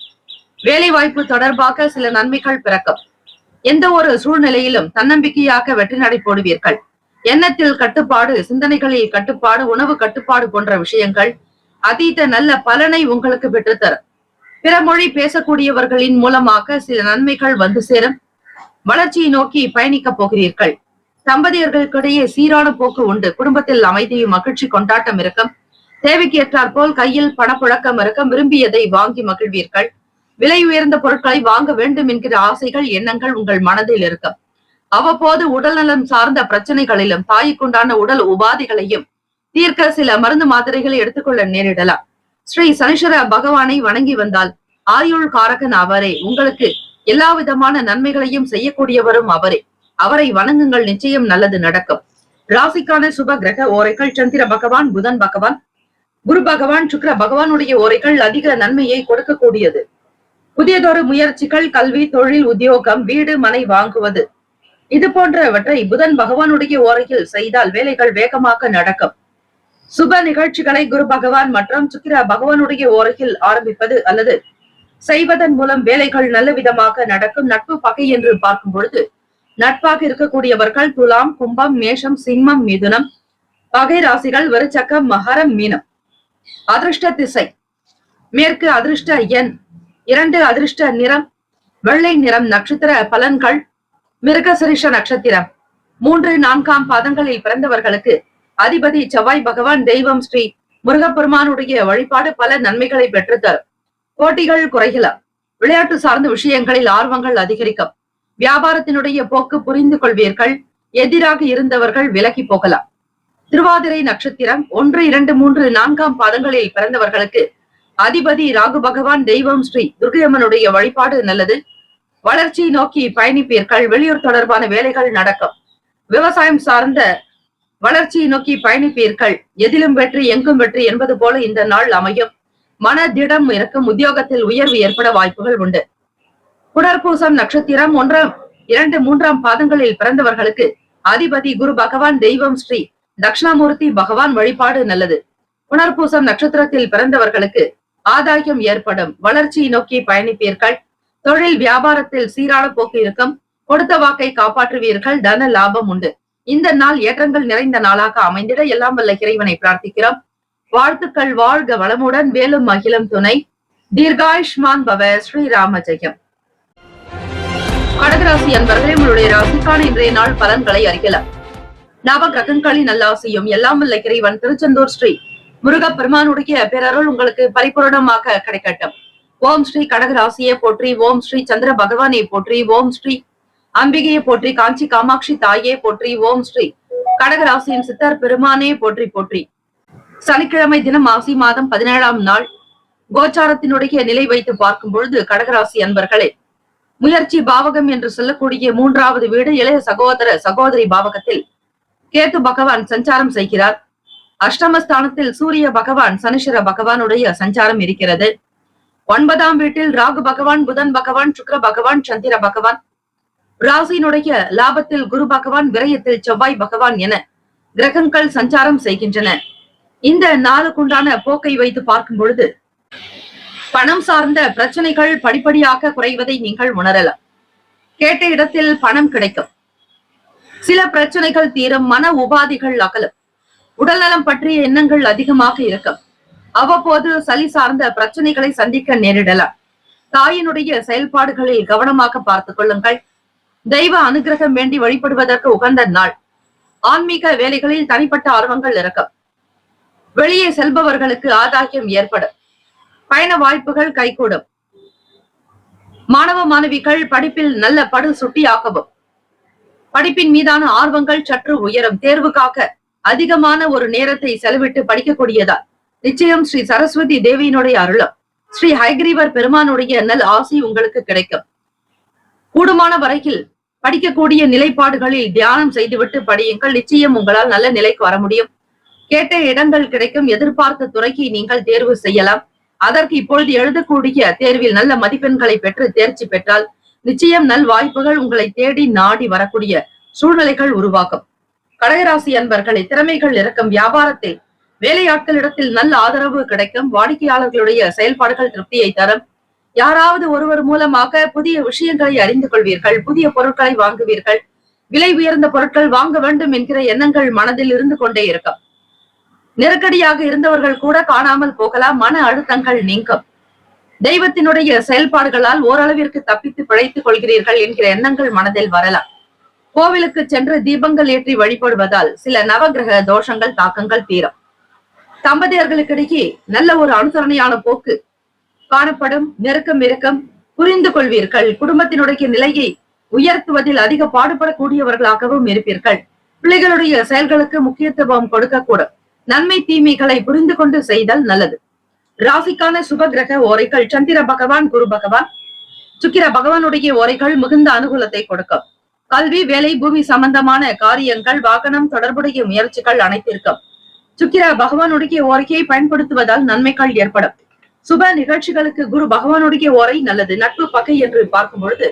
வேலை வாய்ப்பு தொடர்பாக சில நன்மைகள் பிறக்கும். எந்த ஒரு சூழ்நிலையிலும் தன்னம்பிக்கையாக வெற்றி நடை போடுவீர்கள். எண்ணத்தில் கட்டுப்பாடு, சிந்தனைகளில் கட்டுப்பாடு, உணவு கட்டுப்பாடு போன்ற விஷயங்கள் அதீத நல்ல பலனை உங்களுக்கு பெற்றுத்தரும். பிற மொழி பேசக்கூடியவர்களின் மூலமாக சில நன்மைகள் வந்து சேரும். வளர்ச்சியை நோக்கி பயணிக்க போகிறீர்கள். தம்பதியர்களுக்கிடையே சீரான போக்கு உண்டு. குடும்பத்தில் அமைதியும் மகிழ்ச்சி கொண்டாட்டம் இருக்கும். தேவைக்கு ஏற்றாற் போல் கையில் பணப்புழக்கம் இருக்கும். விரும்பியதை வாங்கி மகிழ்வீர்கள். விலை உயர்ந்த பொருட்களை வாங்க வேண்டும் என்கிற ஆசைகள், எண்ணங்கள் உங்கள் மனதில் இருக்கும். அவ்வப்போது உடல்நலம் சார்ந்த பிரச்சனைகளிலும் தாய்க்குண்டான உடல் உபாதைகளையும் தீர்க்க சில மருந்து மாத்திரைகளை எடுத்துக்கொள்ள நேரிடலாம். ஸ்ரீ சனீஸ்வர பகவானை வணங்கி வந்தால் ஆயுள் காரகன் அவரே. உங்களுக்கு எல்லா விதமான நன்மைகளையும் செய்யக்கூடியவரும் அவரே. அவரை வணங்குங்கள், நிச்சயம் நல்லது நடக்கும். ராசிக்கான சுப கிரக ஓரைகள் சந்திர பகவான், புதன் பகவான், குரு பகவான், சுக்கிர பகவானுடைய ஓரைகள் அதிக நன்மையை கொடுக்கக்கூடியது. புதியதொரு முயற்சிகள், கல்வி, தொழில், உத்தியோகம், வீடு, மனை வாங்குவது இது போன்றவற்றை புதன் பகவானுடைய ஓரையில் செய்தால் வேலைகள் வேகமாக நடக்கும். சுப நிகழ்ச்சிகளை குரு பகவான் மற்றும் சுக்கிர பகவானுடைய ஓரையில் ஆரம்பிப்பது அல்லது செய்வதன் மூலம் வேலைகள் நல்ல விதமாக நடக்கும். நட்பு பகை என்று பார்க்கும் பொழுது நட்பாக இருக்கக்கூடியவர்கள் துலாம், கும்பம், மேஷம், சிம்மம், மிதுனம், பகை ராசிகள் விருச்சகம், மகரம், மீனம். அதிர்ஷ்ட திசை மேற்கு. அதிர்ஷ்ட எண் 2. அதிர்ஷ்ட நிறம் வெள்ளை நிறம். நட்சத்திர பலன்கள் மிருகசிரிஷ நட்சத்திரம் 3, 4ஆம் பாதங்களில் பிறந்தவர்களுக்கு அதிபதி செவ்வாய் பகவான். தெய்வம் ஸ்ரீ முருகப்பெருமானுடைய வழிபாடு பல நன்மைகளை பெற்றுத்தரும். போட்டிகள் குறையலாம். விளையாட்டு சார்ந்த விஷயங்களில் ஆர்வங்கள் அதிகரிக்கும். வியாபாரத்தினுடைய போக்கு புரிந்து கொள்வீர்கள். எதிராக இருந்தவர்கள் விலகி போகலாம். திருவாதிரை நட்சத்திரம் 1, 2, 3, 4ஆம் பாதங்களில் பிறந்தவர்களுக்கு அதிபதி ராகு பகவான். தெய்வம் ஸ்ரீ துர்கையம்மனுடைய வழிபாடு நல்லது. வளர்ச்சி நோக்கி பயணிப்பீர்கள். வெளியூர் தொடர்பான வேலைகள் நடக்கும். விவசாயம் சார்ந்த வளர்ச்சியை நோக்கி பயணிப்பீர்கள். எதிலும் வெற்றி எங்கும் வெற்றி என்பது போல இந்த நாள் அமையும். மன திடம் இருக்கும். உத்தியோகத்தில் உயர்வு ஏற்பட வாய்ப்புகள் உண்டு. புனர்பூசம் நட்சத்திரம் 1, 2, 3ஆம் பாதங்களில் பிறந்தவர்களுக்கு அதிபதி குரு பகவான். தெய்வம் ஸ்ரீ தட்சிணாமூர்த்தி பகவான் வழிபாடு நல்லது. புனர்பூசம் நட்சத்திரத்தில் பிறந்தவர்களுக்கு ஆதாயம் ஏற்படும். வளர்ச்சியை நோக்கி பயணிப்பீர்கள். தொழில் வியாபாரத்தில் சீரான போக்கு இருக்கும். கொடுத்த வாக்கை காப்பாற்றுவீர்கள். தன லாபம் உண்டு. இந்த நாள் ஏற்றங்கள் நிறைந்த நாளாக அமைந்திட எல்லாம் வல்ல இறைவனை பிரார்த்திக்கிறோம். வாழ்த்துக்கள். வாழ்க வளமுடன். வேலும் மகிழும் துணை. தீர்காயுஷ்மான் பவ. ஸ்ரீராம ஜெயம். கடகராசி அன்பர்களே, உங்களுடைய ராசிக்கான இன்றைய நாள் பலன்களை அறியலாம். நவ கிரகங்களின் நல்லாசியும் எல்லாம் வல்ல இறைவன் திருச்செந்தூர் ஸ்ரீ முருகப்பெருமானுடைய பேரருள் உங்களுக்கு பரிபூரணமாக கிடைக்கட்டும். ஓம் ஸ்ரீ கடகராசியை போற்றி. ஓம் ஸ்ரீ சந்திர பகவானை போற்றி. ஓம் ஸ்ரீ அம்பிகையை போற்றி. காஞ்சி காமாட்சி தாயே போற்றி. ஓம் ஸ்ரீ கடகராசியின் சித்தர் பெருமானே போற்றி போற்றி. சனிக்கிழமை தினம் மாசி மாதம் 17ஆம் நாள் கோச்சாரத்தினுடைய நிலை வைத்து பார்க்கும் பொழுது கடகராசி அன்பர்களே, முயற்சி பாவகம் என்று சொல்லக்கூடிய 3வது வீடு இளைய சகோதர சகோதரி பாவகத்தில் கேது பகவான் சஞ்சாரம் செய்கிறார். அஷ்டமஸ்தானத்தில் சூரிய பகவான் சனீஸ்வர பகவானுடைய சஞ்சாரம் இருக்கிறது. 9ஆம் வீட்டில் ராகு பகவான், புதன் பகவான், சுக்கிர பகவான், சந்திர பகவான். ராசியினுடைய லாபத்தில் குரு பகவான், விரயத்தில் செவ்வாய் பகவான் என கிரகங்கள் சஞ்சாரம் செய்கின்றன. இந்த நாளுக்குண்டான போக்கை வைத்து பார்க்கும் பொழுது பணம் சார்ந்த பிரச்சனைகள் படிப்படியாக குறைவதை நீங்கள் உணரலாம். கேட்ட இடத்தில் பணம் கிடைக்கும். சில பிரச்சனைகள் தீரும். மன உபாதிகள் அகலும். உடல்நலம் பற்றிய எண்ணங்கள் அதிகமாக இருக்கும். அவ்வப்போது சளி சார்ந்த பிரச்சனைகளை சந்திக்க நேரிடலாம். தாயினுடைய செயல்பாடுகளில் கவனமாக பார்த்துக் கொள்ளுங்கள். தெய்வ அனுகிரகம் வேண்டி வழிபடுவதற்கு உகந்த நாள். ஆன்மீக வேலைகளில் தனிப்பட்ட ஆர்வங்கள் இருக்கும். வெளியே செல்பவர்களுக்கு ஆதாயம் ஏற்படும். பயண வாய்ப்புகள் கைகூடும். மாணவ மாணவிகள் படிப்பில் நல்ல படு சுட்டியாகவும் படிப்பின் மீதான ஆர்வங்கள் சற்று உயரும். தேர்வுக்காக அதிகமான ஒரு நேரத்தை செலவிட்டு படிக்கக்கூடியதால் நிச்சயம் ஸ்ரீ சரஸ்வதி தேவியினுடைய அருளும் ஸ்ரீ ஹயக்ரீவர் பெருமானுடைய நல் ஆசி உங்களுக்கு கிடைக்கும். கூடுமான வரையில் படிக்கக்கூடிய நிலைப்பாடுகளில் தியானம் செய்துவிட்டு படியுங்கள். நிச்சயம் உங்களால் நல்ல நிலைக்கு வர முடியும். கேட்ட இடங்கள் கிடைக்கும். எதிர்பார்த்த துறைக்கு நீங்கள் தேர்வு செய்யலாம். அதற்கு இப்பொழுது எழுதக்கூடிய தேர்வில் நல்ல மதிப்பெண்களை பெற்று தேர்ச்சி பெற்றால் நிச்சயம் நல் வாய்ப்புகள் உங்களை தேடி நாடி வரக்கூடிய சூழ்நிலைகள் உருவாக்கும். கடகராசி அன்பர்களை திறமைகள் இருக்கும். வியாபாரத்தில் வேலையாட்களிடத்தில் நல்ல ஆதரவு கிடைக்கும். வாடிக்கையாளர்களுடைய செயல்பாடுகள் திருப்தியை தரும். யாராவது ஒருவர் மூலமாக புதிய விஷயங்களை அறிந்து கொள்வீர்கள். புதிய பொருட்களை வாங்குவீர்கள். விலை உயர்ந்த பொருட்கள் வாங்க வேண்டும் என்கிற எண்ணங்கள் மனதில் இருந்து கொண்டே இருக்கும். நெருக்கடியாக இருந்தவர்கள் கூட காணாமல் போகலாம். மன அழுத்தங்கள் நீங்கும். தெய்வத்தினுடைய செயல்பாடுகளால் ஓரளவிற்கு தப்பித்து பிழைத்துக் கொள்கிறீர்கள் என்கிற எண்ணங்கள் மனதில் வரலாம். கோவிலுக்கு சென்று தீபங்கள் ஏற்றி வழிபடுவதால் சில நவகிரக தோஷங்கள் தாக்கங்கள் தீரும். தம்பதியர்களுக்கிடையே நல்ல ஒரு அனுசரணையான போக்கு காணப்படும். நெருக்கம் இருக்கும். புரிந்து கொள்வீர்கள். குடும்பத்தினுடைய நிலையை உயர்த்துவதில் அதிக பாடுபடக்கூடியவர்களாகவும் இருப்பீர்கள். பிள்ளைகளுடைய செயல்களுக்கு முக்கியத்துவம் கொடுக்கக்கூடும். நன்மை தீமைகளை புரிந்து கொண்டு செய்தல் நல்லது. ராசிக்கான சுப கிரக ஓரைகள் சந்திர பகவான், குரு பகவான், சுக்கிர பகவானுடைய ஓரைகள் மிகுந்த அனுகூலத்தை கொடுக்கும். கல்வி, வேலை, பூமி சம்பந்தமான காரியங்கள், வாகனம் தொடர்புடைய முயற்சிகள் அனைத்திற்கும் சுக்கிர பகவானுடைய ஓரையை பயன்படுத்துவதால் நன்மைகள் ஏற்படும். சுப நிகழ்ச்சிகளுக்கு குரு பகவானுடைய ஓரை நல்லது. நட்பு பகை என்று பார்க்கும் பொழுது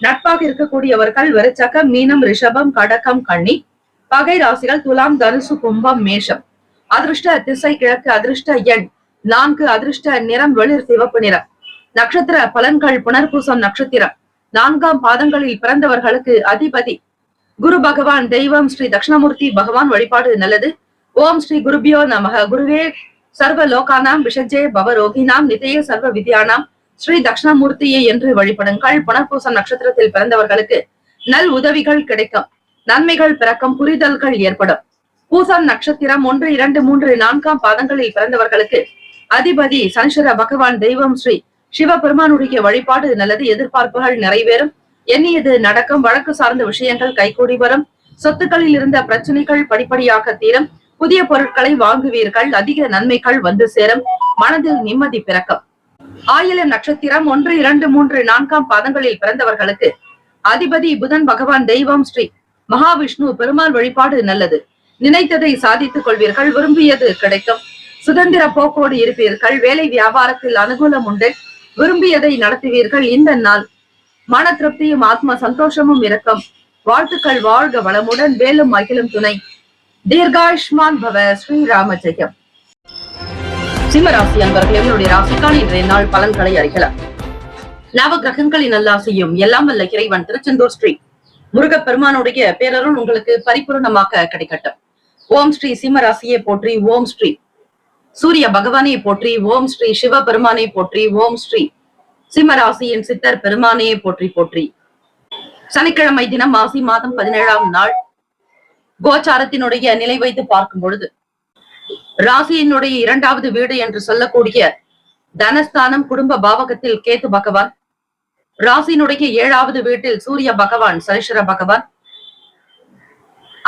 நட்பாக இருக்கக்கூடியவர்கள் விருச்சகம், மீனம், ரிஷபம், கடகம், கன்னி. பகை ராசிகள் துலாம், தனுசு, கும்பம், மேஷம். அதிர்ஷ்ட திசை கிழக்கு. அதிர்ஷ்ட எண் 4. அதிர்ஷ்ட நிறம் வெளிர் சிவப்பு நிறம். நட்சத்திர பலன்கள் புனர்பூசம் நட்சத்திரம் 4ஆம் பாதங்களில் பிறந்தவர்களுக்கு அதிபதி குரு பகவான். தெய்வம் ஸ்ரீ தட்சிணாமூர்த்தி பகவான் வழிபாடு நல்லது. ஓம் ஸ்ரீ குருபியோ நமக. குருவே சர்வ லோகானாம் விஷஜே பவரோகினாம் நிதய சர்வ வித்யானாம் ஸ்ரீ தட்சிணாமூர்த்தியே என்று வழிபடுங்கள். புனர்பூசம் நட்சத்திரத்தில் பிறந்தவர்களுக்கு நல் உதவிகள் கிடைக்கும். நன்மைகள் பிறக்கும். புரிதல்கள் ஏற்படும். பூசம் நட்சத்திரம் 1, 2, 3, 4ஆம் பாதங்களில் பிறந்தவர்களுக்கு அதிபதி சனீஸ்வர பகவான். தெய்வம் ஸ்ரீ சிவபெருமானுடைய வழிபாடு நல்லது. எதிர்பார்ப்புகள் நிறைவேறும். எண்ணியது நடக்கும். வழக்கு சார்ந்த விஷயங்கள் கைகூடி வரும். சொத்துக்களில் இருந்த பிரச்சனைகள் படிப்படியாக தீரும். புதிய பொருட்களை வாங்குவீர்கள். அதிக நன்மைகள் வந்து சேரும். மனதில் நிம்மதி பிறக்கும். ஆயில நட்சத்திரம் 1, 2, 3, 4ஆம் பாதங்களில் பிறந்தவர்களுக்கு அதிபதி புதன் பகவான். தெய்வம் ஸ்ரீ மகாவிஷ்ணு பெருமாள் வழிபாடு நல்லது. நினைத்ததை சாதித்துக் கொள்வீர்கள். விரும்பியது கிடைக்கும். சுதந்திர போக்கோடு இருப்பீர்கள். வேலை வியாபாரத்தில் அனுகூலம் உண்டு. விரும்பியதை நடத்துவீர்கள். இந்த நாள் மன திருப்தியும் ஆத்ம சந்தோஷமும் இருக்கும். வாழ்த்துக்கள். வாழ்க வளமுடன். வேலும் அகிலும் துணை. தீர்காயுஷ்மான் பவ. ஸ்ரீராம ஜெயம். சிம்மராசி அன்பர்கள் என்னுடைய ராசிக்கான இன்றைய நாள் பலன்களை அறியலாம். நவ கிரகங்களின் நல்லாசையும் எல்லாம் வல்ல இறைவன் திருச்செந்தூர் ஸ்ரீ முருகப்பெருமானுடைய பேரருள் உங்களுக்கு பரிபூர்ணமாக கிடைக்கட்டும். ஓம் ஸ்ரீ சிம்மராசியை போற்றி. ஓம் ஸ்ரீ சூரிய பகவானை போற்றி. ஓம் ஸ்ரீ சிவபெருமானை போற்றி. ஓம் ஸ்ரீ சிம்மராசியின் சித்தர் பெருமானையை போற்றி போற்றி. சனிக்கிழமை தினம் மாசி மாதம் 17ஆம் நாள் கோச்சாரத்தினுடைய நிலை வைத்து பார்க்கும் பொழுது ராசியினுடைய 2வது வீடு என்று சொல்லக்கூடிய தனஸ்தானம் குடும்ப பாவகத்தில் கேது பகவான். ராசியினுடைய 7வது வீட்டில் சூரிய பகவான் சனீஸ்வர பகவான்.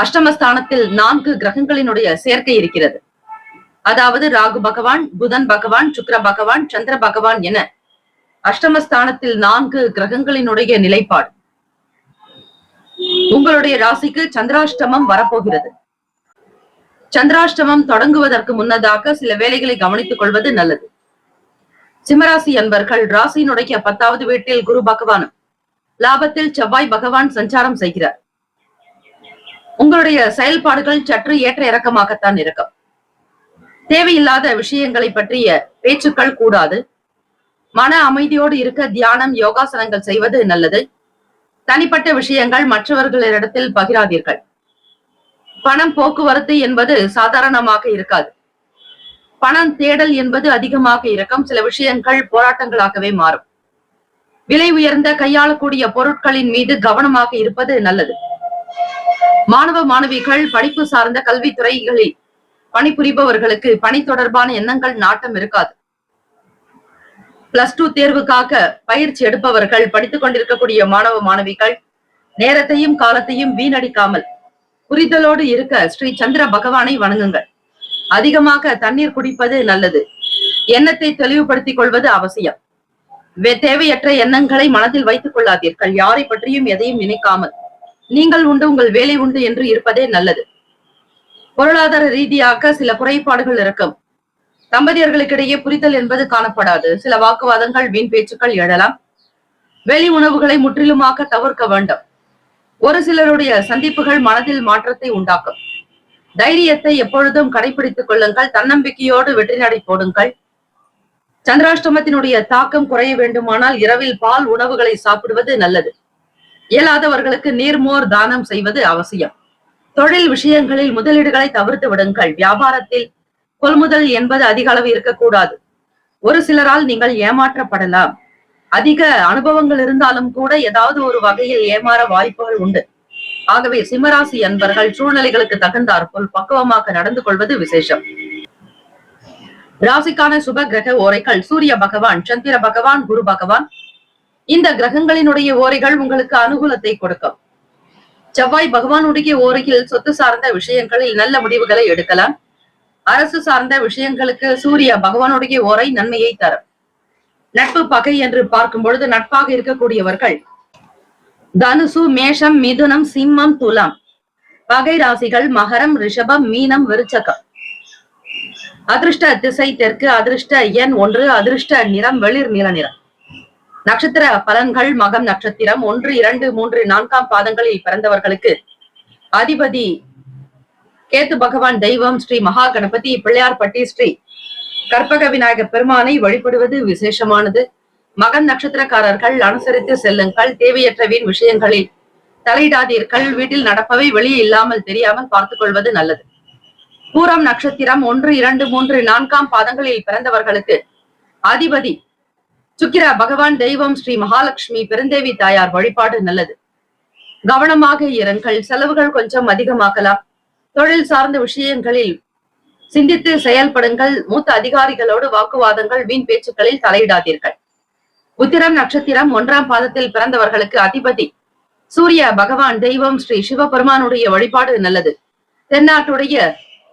அஷ்டமஸ்தானத்தில் 4 கிரகங்களினுடைய சேர்க்கை இருக்கிறது. அதாவது ராகு பகவான், புதன் பகவான், சுக்கிர பகவான், சந்திர பகவான் என அஷ்டமஸ்தானத்தில் 4 கிரகங்களினுடைய நிலைப்பாடு. உங்களுடைய ராசிக்கு சந்திராஷ்டமம் வரப்போகிறது. சந்திராஷ்டமம் தொடங்குவதற்கு முன்னதாக சில வேலைகளை கவனித்துக் கொள்வது நல்லது. சிம்மராசி அன்பர்கள், ராசியினுடைய 10வது வீட்டில் குரு பகவானும் லாபத்தில் செவ்வாய் பகவான் சஞ்சாரம் செய்கிறார். உங்களுடைய செயல்பாடுகள் சற்று ஏற்ற இறக்கமாகத்தான் இருக்கும். தேவையில்லாத விஷயங்களை பற்றிய பேச்சுக்கள் கூடாது. மன அமைதியோடு இருக்க தியானம், யோகாசனங்கள் செய்வது நல்லது. தனிப்பட்ட விஷயங்கள் மற்றவர்களிடத்தில் பகிராதீர்கள். பணம் போக்குவரத்து என்பது சாதாரணமாக இருக்காது. பணம் தேடல் என்பது அதிகமாக இருக்கும். சில விஷயங்கள் போராட்டங்களாகவே மாறும். விலை உயர்ந்த கையாளக்கூடிய பொருட்களின் மீது கவனமாக இருப்பது நல்லது. மாணவ மாணவிகள், படிப்பு சார்ந்த கல்வித்துறைகளில் பணிபுரிபவர்களுக்கு பணி தொடர்பான எண்ணங்கள் நாட்டம் இருக்காது. +2 தேர்வுக்காக பயிற்சி எடுப்பவர்கள், படித்துக் கொண்டிருக்கக்கூடிய மாணவ மாணவிகள் நேரத்தையும் காலத்தையும் வீணடிக்காமல் புரிதலோடு இருக்க ஸ்ரீ சந்திர பகவானை வணங்குங்கள். அதிகமாக தண்ணீர் குடிப்பது நல்லது. எண்ணத்தை தெளிவுபடுத்திக் கொள்வது அவசியம். தேவையற்ற எண்ணங்களை மனதில் வைத்துக் கொள்ளாதீர்கள். யாரை பற்றியும் எதையும் நினைக்காமல் நீங்கள் உண்டு, உங்கள் வேலை உண்டு என்று இருப்பதே நல்லது. பொருளாதார ரீதியாக சில குறைபாடுகள் இருக்கும். தம்பதியர்களுக்கிடையே புரிதல் என்பது காணப்படாது. சில வாக்குவாதங்கள், வீண் பேச்சுக்கள் எழலாம். வெளி உணவுகளை முற்றிலுமாக தவிர்க்க வேண்டும். ஒரு சிலருடைய சந்திப்புகள் மனதில் மாற்றத்தை உண்டாக்கும். தைரியத்தை எப்பொழுதும் கடைபிடித்துக் கொள்ளுங்கள். தன்னம்பிக்கையோடு வெற்றி நடை போடுங்கள். சந்திராஷ்டமத்தினுடைய தாக்கம் குறைய வேண்டுமானால் இரவில் பால் உணவுகளை சாப்பிடுவது நல்லது. இயலாதவர்களுக்கு நீர்மோர் தானம் செய்வது அவசியம். தொழில் விஷயங்களில் முதலீடுகளை தவிர்த்து விடுங்கள். வியாபாரத்தில் கொள்முதல் என்பது அதிக அளவு இருக்கக்கூடாது. ஒரு சிலரால் நீங்கள் ஏமாற்றப்படலாம். அதிக அனுபவங்கள் இருந்தாலும் கூட ஏதாவது ஒரு வகையில் ஏமாற வாய்ப்புகள் உண்டு. ஆகவே சிம்மராசி அன்பர்கள் சூழ்நிலைகளுக்கு தகுந்தாற்போல் பக்குவமாக நடந்து கொள்வது விசேஷம். ராசிக்கான சுப கிரக ஓரைகள்: சூரிய பகவான், சந்திர பகவான், குரு பகவான். இந்த கிரகங்களினுடைய ஓரைகள் உங்களுக்கு அனுகூலத்தை கொடுக்கும். செவ்வாய் பகவானுடைய ஓரையில் சொத்து சார்ந்த விஷயங்களில் நல்ல முடிவுகளை எடுக்கலாம். அரசு சார்ந்த விஷயங்களுக்கு சூரிய பகவானுடைய ஓரை நன்மையை தரும். நட்பு பகை என்று பார்க்கும் பொழுது நட்பாக இருக்கக்கூடியவர்கள் தனுசு, மேஷம், மிதுனம், சிம்மம், துலாம். பகை ராசிகள் மகரம், ரிஷபம், மீனம், விருச்சகம். அதிர்ஷ்ட திசை தெற்கு. அதிர்ஷ்ட எண் 1. அதிர்ஷ்ட நிறம் வெளிர் நீல நிறம். நட்சத்திர பலன்கள்: மகம் நட்சத்திரம் 1, 2, 3, 4ஆம் பாதங்களில் பிறந்தவர்களுக்கு அதிபதி கேத்து பகவான். தெய்வம் ஸ்ரீ மகா கணபதி. பிள்ளையார்பட்டி ஸ்ரீ கற்பக விநாயகர் பெருமானை வழிபடுவது விசேஷமானது. மகன் நட்சத்திரக்காரர்கள் அனுசரித்து செல்லுங்கள். தேவையற்ற வீண் விஷயங்களில் தலையிடாதீர்கள். வீட்டில் நடப்பவை வெளியே இல்லாமல் தெரியாமல் பார்த்துக் கொள்வது நல்லது. பூரம் நட்சத்திரம் 1, 2, 3, 4ஆம் பாதங்களில் பிறந்தவர்களுக்கு அதிபதி சுக்கிர பகவான். தெய்வம் ஸ்ரீ மகாலட்சுமி பெருந்தேவி தாயார் வழிபாடு நல்லது. கவனமாக இருங்கள். செலவுகள் கொஞ்சம் அதிகமாகலாம். தொழில் சார்ந்த விஷயங்களில் சிந்தித்து செயல்படுங்கள். மூத்த அதிகாரிகளோடு வாக்குவாதங்கள், வீண் பேச்சுக்களில் தலையிடாதீர்கள். உத்திரம் நட்சத்திரம் 1ஆம் பாதத்தில் பிறந்தவர்களுக்கு அதிபதி சூரிய பகவான். தெய்வம் ஸ்ரீ சிவபெருமானுடைய வழிபாடு நல்லது. தென்னாட்டுடைய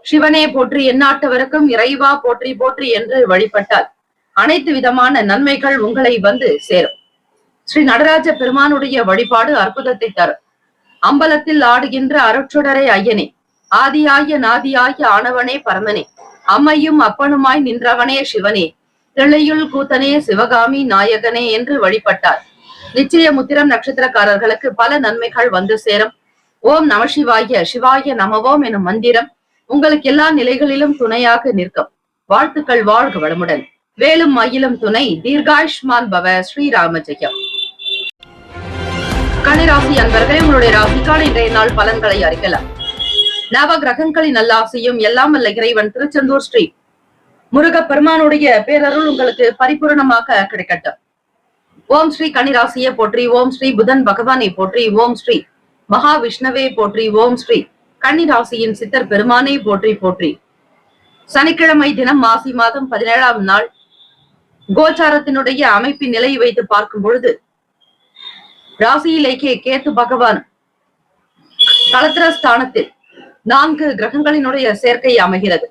சிவனே போற்றி, எந்நாட்டவருக்கும் இறைவா போற்றி போற்றி என்று வழிபட்டால் அனைத்து விதமான நன்மைகள் உங்களை வந்து சேரும். ஸ்ரீ நடராஜ பெருமானுடைய வழிபாடு அற்புதத்தை தரும். அம்பலத்தில் ஆடுகின்ற அருட்சுடரே ஐயனே, ஆதியாய நாதியாய ஆனவனே பரமனே, அம்மையும் அப்பனுமாய் நின்றவனே சிவனே, திளையுள் கூத்தனே சிவகாமி நாயகனே என்று வழிபட்டார் நிச்சயம் உத்திரம் நட்சத்திரக்காரர்களுக்கு பல நன்மைகள் வந்து சேரும். ஓம் நம சிவாய, சிவாய நமவோம் எனும் மந்திரம் உங்களுக்கு எல்லா நிலைகளிலும் துணையாக நிற்கும். வாழ்த்துக்கள். வாழ்க வளமுடன். வேலும் மயிலும் துணை. தீர்காயுஷ்மான் பவ. ஸ்ரீராம ஜெயம். கன்னிராசி அன்பர்களே, உங்களுடைய ராசிக்கான இன்றைய நாள் பலன்களை அறிக்கலாம். நவ கிரகங்களின் நல்லாசையும் எல்லாம் வல்ல இறைவன் திருச்செந்தூர் ஸ்ரீ முருக பெருமானுடைய பேரருள் உங்களுக்கு பரிபூரணமாக கிடைக்கட்டும். ஓம் ஸ்ரீ கன்னிராசியை போற்றி. ஓம் ஸ்ரீ புதன் பகவானை போற்றி. ஓம் ஸ்ரீ மகாவிஷ்ணவே போற்றி. ஓம் ஸ்ரீ கன்னிராசியின் சித்தர் பெருமானை போற்றி போற்றி. சனிக்கிழமை தினம் மாசி மாதம் 17ஆம் நாள் கோச்சாரத்தினுடைய அமைப்பின் நிலையை வைத்து பார்க்கும் பொழுது ராசியிலேயே கேத்து பகவான் களத்திர ஸ்தானத்தில் 4 கிரகங்களினுடைய சேர்க்கை அமைகிறது.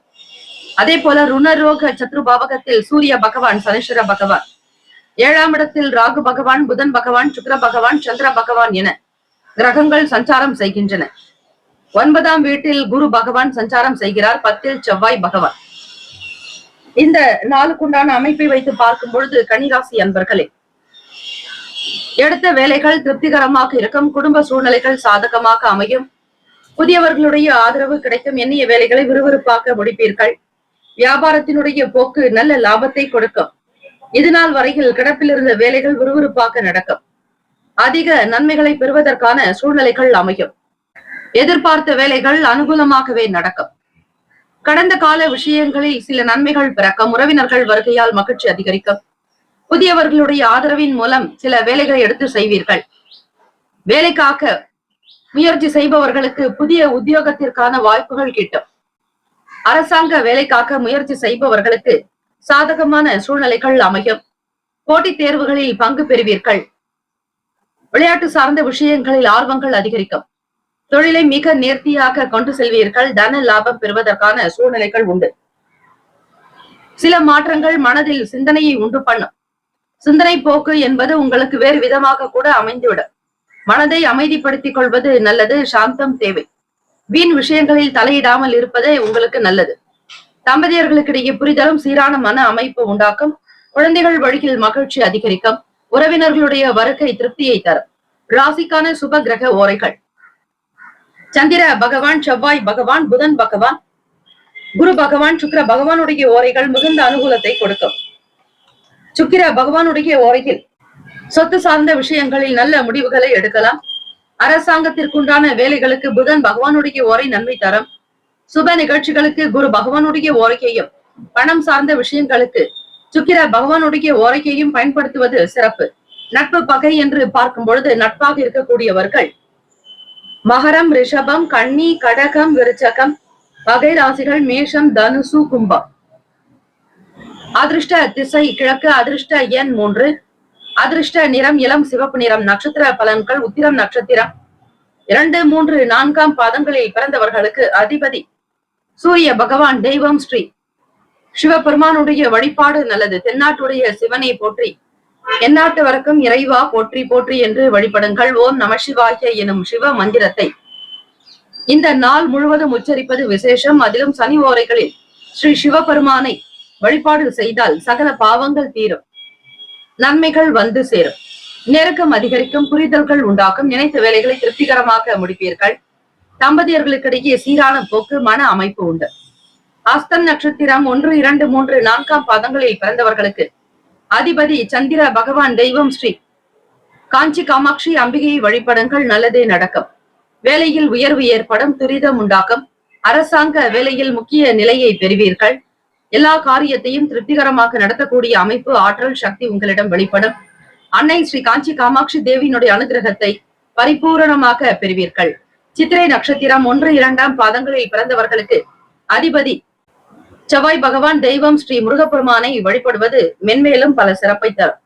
அதே போல ருணரோக சத்ருபாவகத்தில் சூரிய பகவான், சனீஸ்வர பகவான், 7ஆம் இடத்தில் ராகு பகவான், புதன் பகவான், சுக்கிர பகவான், சந்திர பகவான் என கிரகங்கள் சஞ்சாரம் செய்கின்றன. 9ஆம் வீட்டில் குரு பகவான் சஞ்சாரம் செய்கிறார். 10இல் செவ்வாய் பகவான். இந்த நாளுக்குண்டான அமைப்பை வைத்து பார்க்கும் பொழுது கன்னிராசி அன்பர்களே, எடுத்த வேலைகள் திருப்திகரமாக இருக்கும், குடும்ப சூழ்நிலைகள் சாதகமாக அமையும், புதியவர்களுடைய ஆதரவு கிடைக்கும், எண்ணிய வேலைகளை விறுவிறுப்பாக முடிப்பீர்கள், வியாபாரத்தினுடைய போக்கு நல்ல லாபத்தை கொடுக்கும், இதுநாள் வரையில் கிடப்பில் இருந்த வேலைகள் விறுவிறுப்பாக நடக்கும், அதிக நன்மைகளை பெறுவதற்கான சூழ்நிலைகள் அமையும், எதிர்பார்த்த வேலைகள் அனுகூலமாகவே நடக்கும், கடந்த கால விஷயங்களில் சில நன்மைகள் பிறக்கும், உறவினர்கள் வருகையால் மகிழ்ச்சி அதிகரிக்கும், புதியவர்களுடைய ஆதரவின் மூலம் சில வேலைகளை எடுத்து செய்வீர்கள், வேலைக்காக முயற்சி செய்பவர்களுக்கு புதிய உத்தியோகத்திற்கான வாய்ப்புகள் கிட்டும், அரசாங்க வேலைக்காக முயற்சி செய்பவர்களுக்கு சாதகமான சூழ்நிலைகள் அமையும், போட்டித் தேர்வுகளில் பங்கு பெறுவீர்கள், விளையாட்டு சார்ந்த விஷயங்களில் ஆர்வங்கள் அதிகரிக்கும், தொழிலை மிக நேர்த்தியாக கொண்டு செல்வீர்கள், தன லாபம் பெறுவதற்கான சூழ்நிலைகள் உண்டு, சில மாற்றங்கள் மனதில் சிந்தனையை உண்டு பண்ணும், சிந்தனை போக்கு என்பது உங்களுக்கு வேறு விதமாக கூட அமைந்துவிடும், மனதை அமைதிப்படுத்திக் கொள்வது நல்லது, சாந்தம் தேவை, வீண் விஷயங்களில் தலையிடாமல் இருப்பதே உங்களுக்கு நல்லது, தம்பதியர்களுக்கிடையே புரிதலும் சீரான மன அமைப்பு உண்டாக்கும், குழந்தைகள் வழியில் மகிழ்ச்சி அதிகரிக்கும், உறவினர்களுடைய வருகை திருப்தியை தரும். ராசிக்கான சுப கிரக ஓரைகள்: சந்திர பகவான், செவ்வாய் பகவான், புதன் பகவான், குரு பகவான், சுக்கிர பகவானுடைய ஓரைகள் மிகுந்த அனுகூலத்தை கொடுக்கும். சுக்கிர பகவானுடைய ஓரையில் சொத்து சார்ந்த விஷயங்களில் நல்ல முடிவுகளை எடுக்கலாம், அரசாங்கத்திற்குண்டான வேலைகளுக்கு புதன் பகவானுடைய ஓரை நன்மை தரும், சுப நிகழ்ச்சிகளுக்கு குரு பகவானுடைய ஓரையையும், பணம் சார்ந்த விஷயங்களுக்கு சுக்கிர பகவானுடைய ஓரையையும் பயன்படுத்துவது சிறப்பு. நட்பு பகை என்று பார்க்கும் பொழுது நட்பாக இருக்கக்கூடியவர்கள் மகரம், ரிஷபம், கன்னி, கடகம், விருச்சகம், பகை ராசிகள் மேஷம், தனுசு, கும்பம். அதிர்ஷ்ட திசை கிழக்கு, அதிர்ஷ்ட எண் 3, அதிர்ஷ்ட நிறம் இளம் சிவப்பு நிறம். நட்சத்திர பலன்கள்: உத்திரம் நட்சத்திரம் 2, 3, 4 பாதங்களில் பிறந்தவர்களுக்கு அதிபதி சூரிய பகவான். தெய்வம் ஸ்ரீ சிவபெருமானுடைய வழிபாடு நல்லது. தென்னாட்டுடைய சிவனை போற்றி, எந்நாட்டு வரைக்கும் இறைவா போற்றி போற்றி என்று வழிபடுங்கள். ஓம் நம சிவாய எனும் சிவ மந்திரத்தை இந்த நாள் முழுவதும் உச்சரிப்பது விசேஷம். அதிலும் சனி ஓரைகளில் ஸ்ரீ சிவபெருமானை வழிபாடு செய்தால் சகல பாவங்கள் தீரும், நன்மைகள் வந்து சேரும், நெருக்கம் அதிகரிக்கும், புரிதல்கள் உண்டாகும், நினைத்த வேலைகளை திருப்திகரமாக முடிப்பீர்கள், தம்பதியர்களுக்கிடையே சீரான போக்கு, மன அமைப்பு உண்டு. அஸ்தம் நட்சத்திரம் 1, 2, 3, 4 பாதங்களில் பிறந்தவர்களுக்கு அதிபதி சந்திர பகவான். தெய்வம் ஸ்ரீ காஞ்சி காமாட்சி அம்பிகையை வழிபடுங்கள், நல்லதே நடக்கும். வேலையில் உயர்வு ஏற்படும், துரிதம் உண்டாகும், அரசாங்க வேலையில் முக்கிய நிலையை பெறுவீர்கள், எல்லா காரியத்தையும் திருப்திகரமாக நடத்தக்கூடிய அமைப்பு, ஆற்றல், சக்தி உங்களிடம் வெளிப்படும். அன்னை ஸ்ரீ காஞ்சி காமாட்சி தேவியினுடைய அனுகிரகத்தை பரிபூரணமாக பெறுவீர்கள். சித்திரை நட்சத்திரம் 1, 2 பாதங்களில் பிறந்தவர்களுக்கு அதிபதி செவ்வாய் பகவான். தெய்வம் ஸ்ரீ முருகப்பெருமானை வழிபடுவது மென்மேலும் பல சிறப்பை தரும்.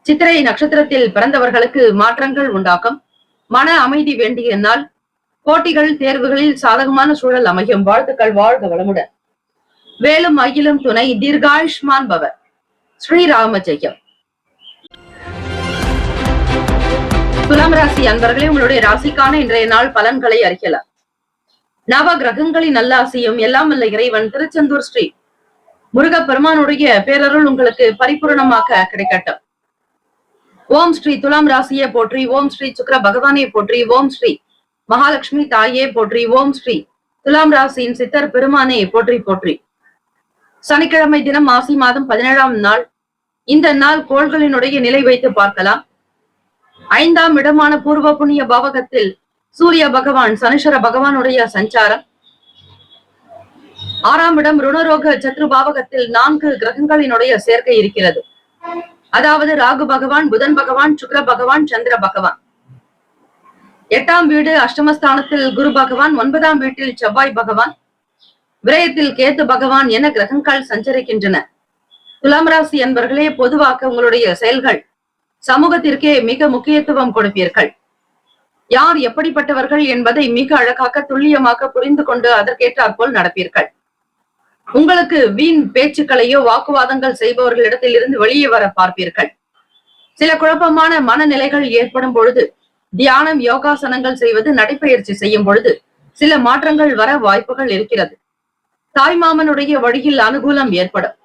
சித்திரை நட்சத்திரத்தில் பிறந்தவர்களுக்கு மாற்றங்கள் உண்டாகும், மன அமைதி வேண்டிய நாள், போட்டிகள் தேர்வுகளில் சாதகமான சூழல் அமையும். வாழ்த்துக்கள், வாழ்க வளமுடன். வேலும் அகிலும் துணை, தீர்காயுஷ்மான் பவ. ஸ்ரீராம ஜெயம். துலாம் ராசி அன்பர்களே, உங்களுடைய ராசிக்கான இன்றைய நாள் பலன்களை அறியலாம். நவ கிரகங்களின் நல்லாசியும் எல்லாம் வல்ல இறைவன் திருச்செந்தூர் ஸ்ரீ முருகப்பெருமானுடைய பேரருள் உங்களுக்கு பரிபூர்ணமாக கிடைக்கட்டும். ஓம் ஸ்ரீ துலாம் ராசியை போற்றி, ஓம் ஸ்ரீ சுக்கிர பகவானை போற்றி, ஓம் ஸ்ரீ மகாலட்சுமி தாயே போற்றி, ஓம் ஸ்ரீ துலாம் ராசியின் சித்தர் பெருமானை போற்றி போற்றி. சனிக்கிழமை தினம் மாசி மாதம் 17ஆம் நாள். இந்த நாள் கோள்களினுடைய நிலை வைத்து பார்க்கலாம். 5ஆம் இடமான பூர்வ புண்ணிய பாவகத்தில் சூரிய பகவான் சனீஸ்வர பகவானுடைய சஞ்சாரம். 6ஆம் இடம் ருணரோக சத்ரு பாவகத்தில் 4 கிரகங்களினுடைய சேர்க்கை இருக்கிறது. அதாவது ராகு பகவான், புதன் பகவான், சுக்கிர பகவான், சந்திர பகவான். 8ஆம் வீடு அஷ்டமஸ்தானத்தில் குரு பகவான், 9ஆம் வீட்டில் செவ்வாய் பகவான், விரயத்தில் கேத்து பகவான் என கிரகங்கள் சஞ்சரிக்கின்றன. துலாம் ராசி என்பர்களே, பொதுவாக உங்களுடைய செயல்கள் சமூகத்திற்கே மிக முக்கியத்துவம் கொடுப்பீர்கள். யார் எப்படிப்பட்டவர்கள் என்பதை மிக அழகாக துல்லியமாக புரிந்து கொண்டு அதற்கேற்றாற்போல் நடப்பீர்கள். உங்களுக்கு வீண் பேச்சுக்களையோ வாக்குவாதங்கள் செய்பவர்களிடத்தில் இருந்து வெளியே வர பார்ப்பீர்கள். சில குழப்பமான மனநிலைகள் ஏற்படும் பொழுது தியானம், யோகாசனங்கள் செய்வது, நடைப்பயிற்சி செய்யும் பொழுது சில மாற்றங்கள் வர வாய்ப்புகள் இருக்கிறது. தாய்மாமனுடைய வழியில் அனுகூலம் ஏற்படும்.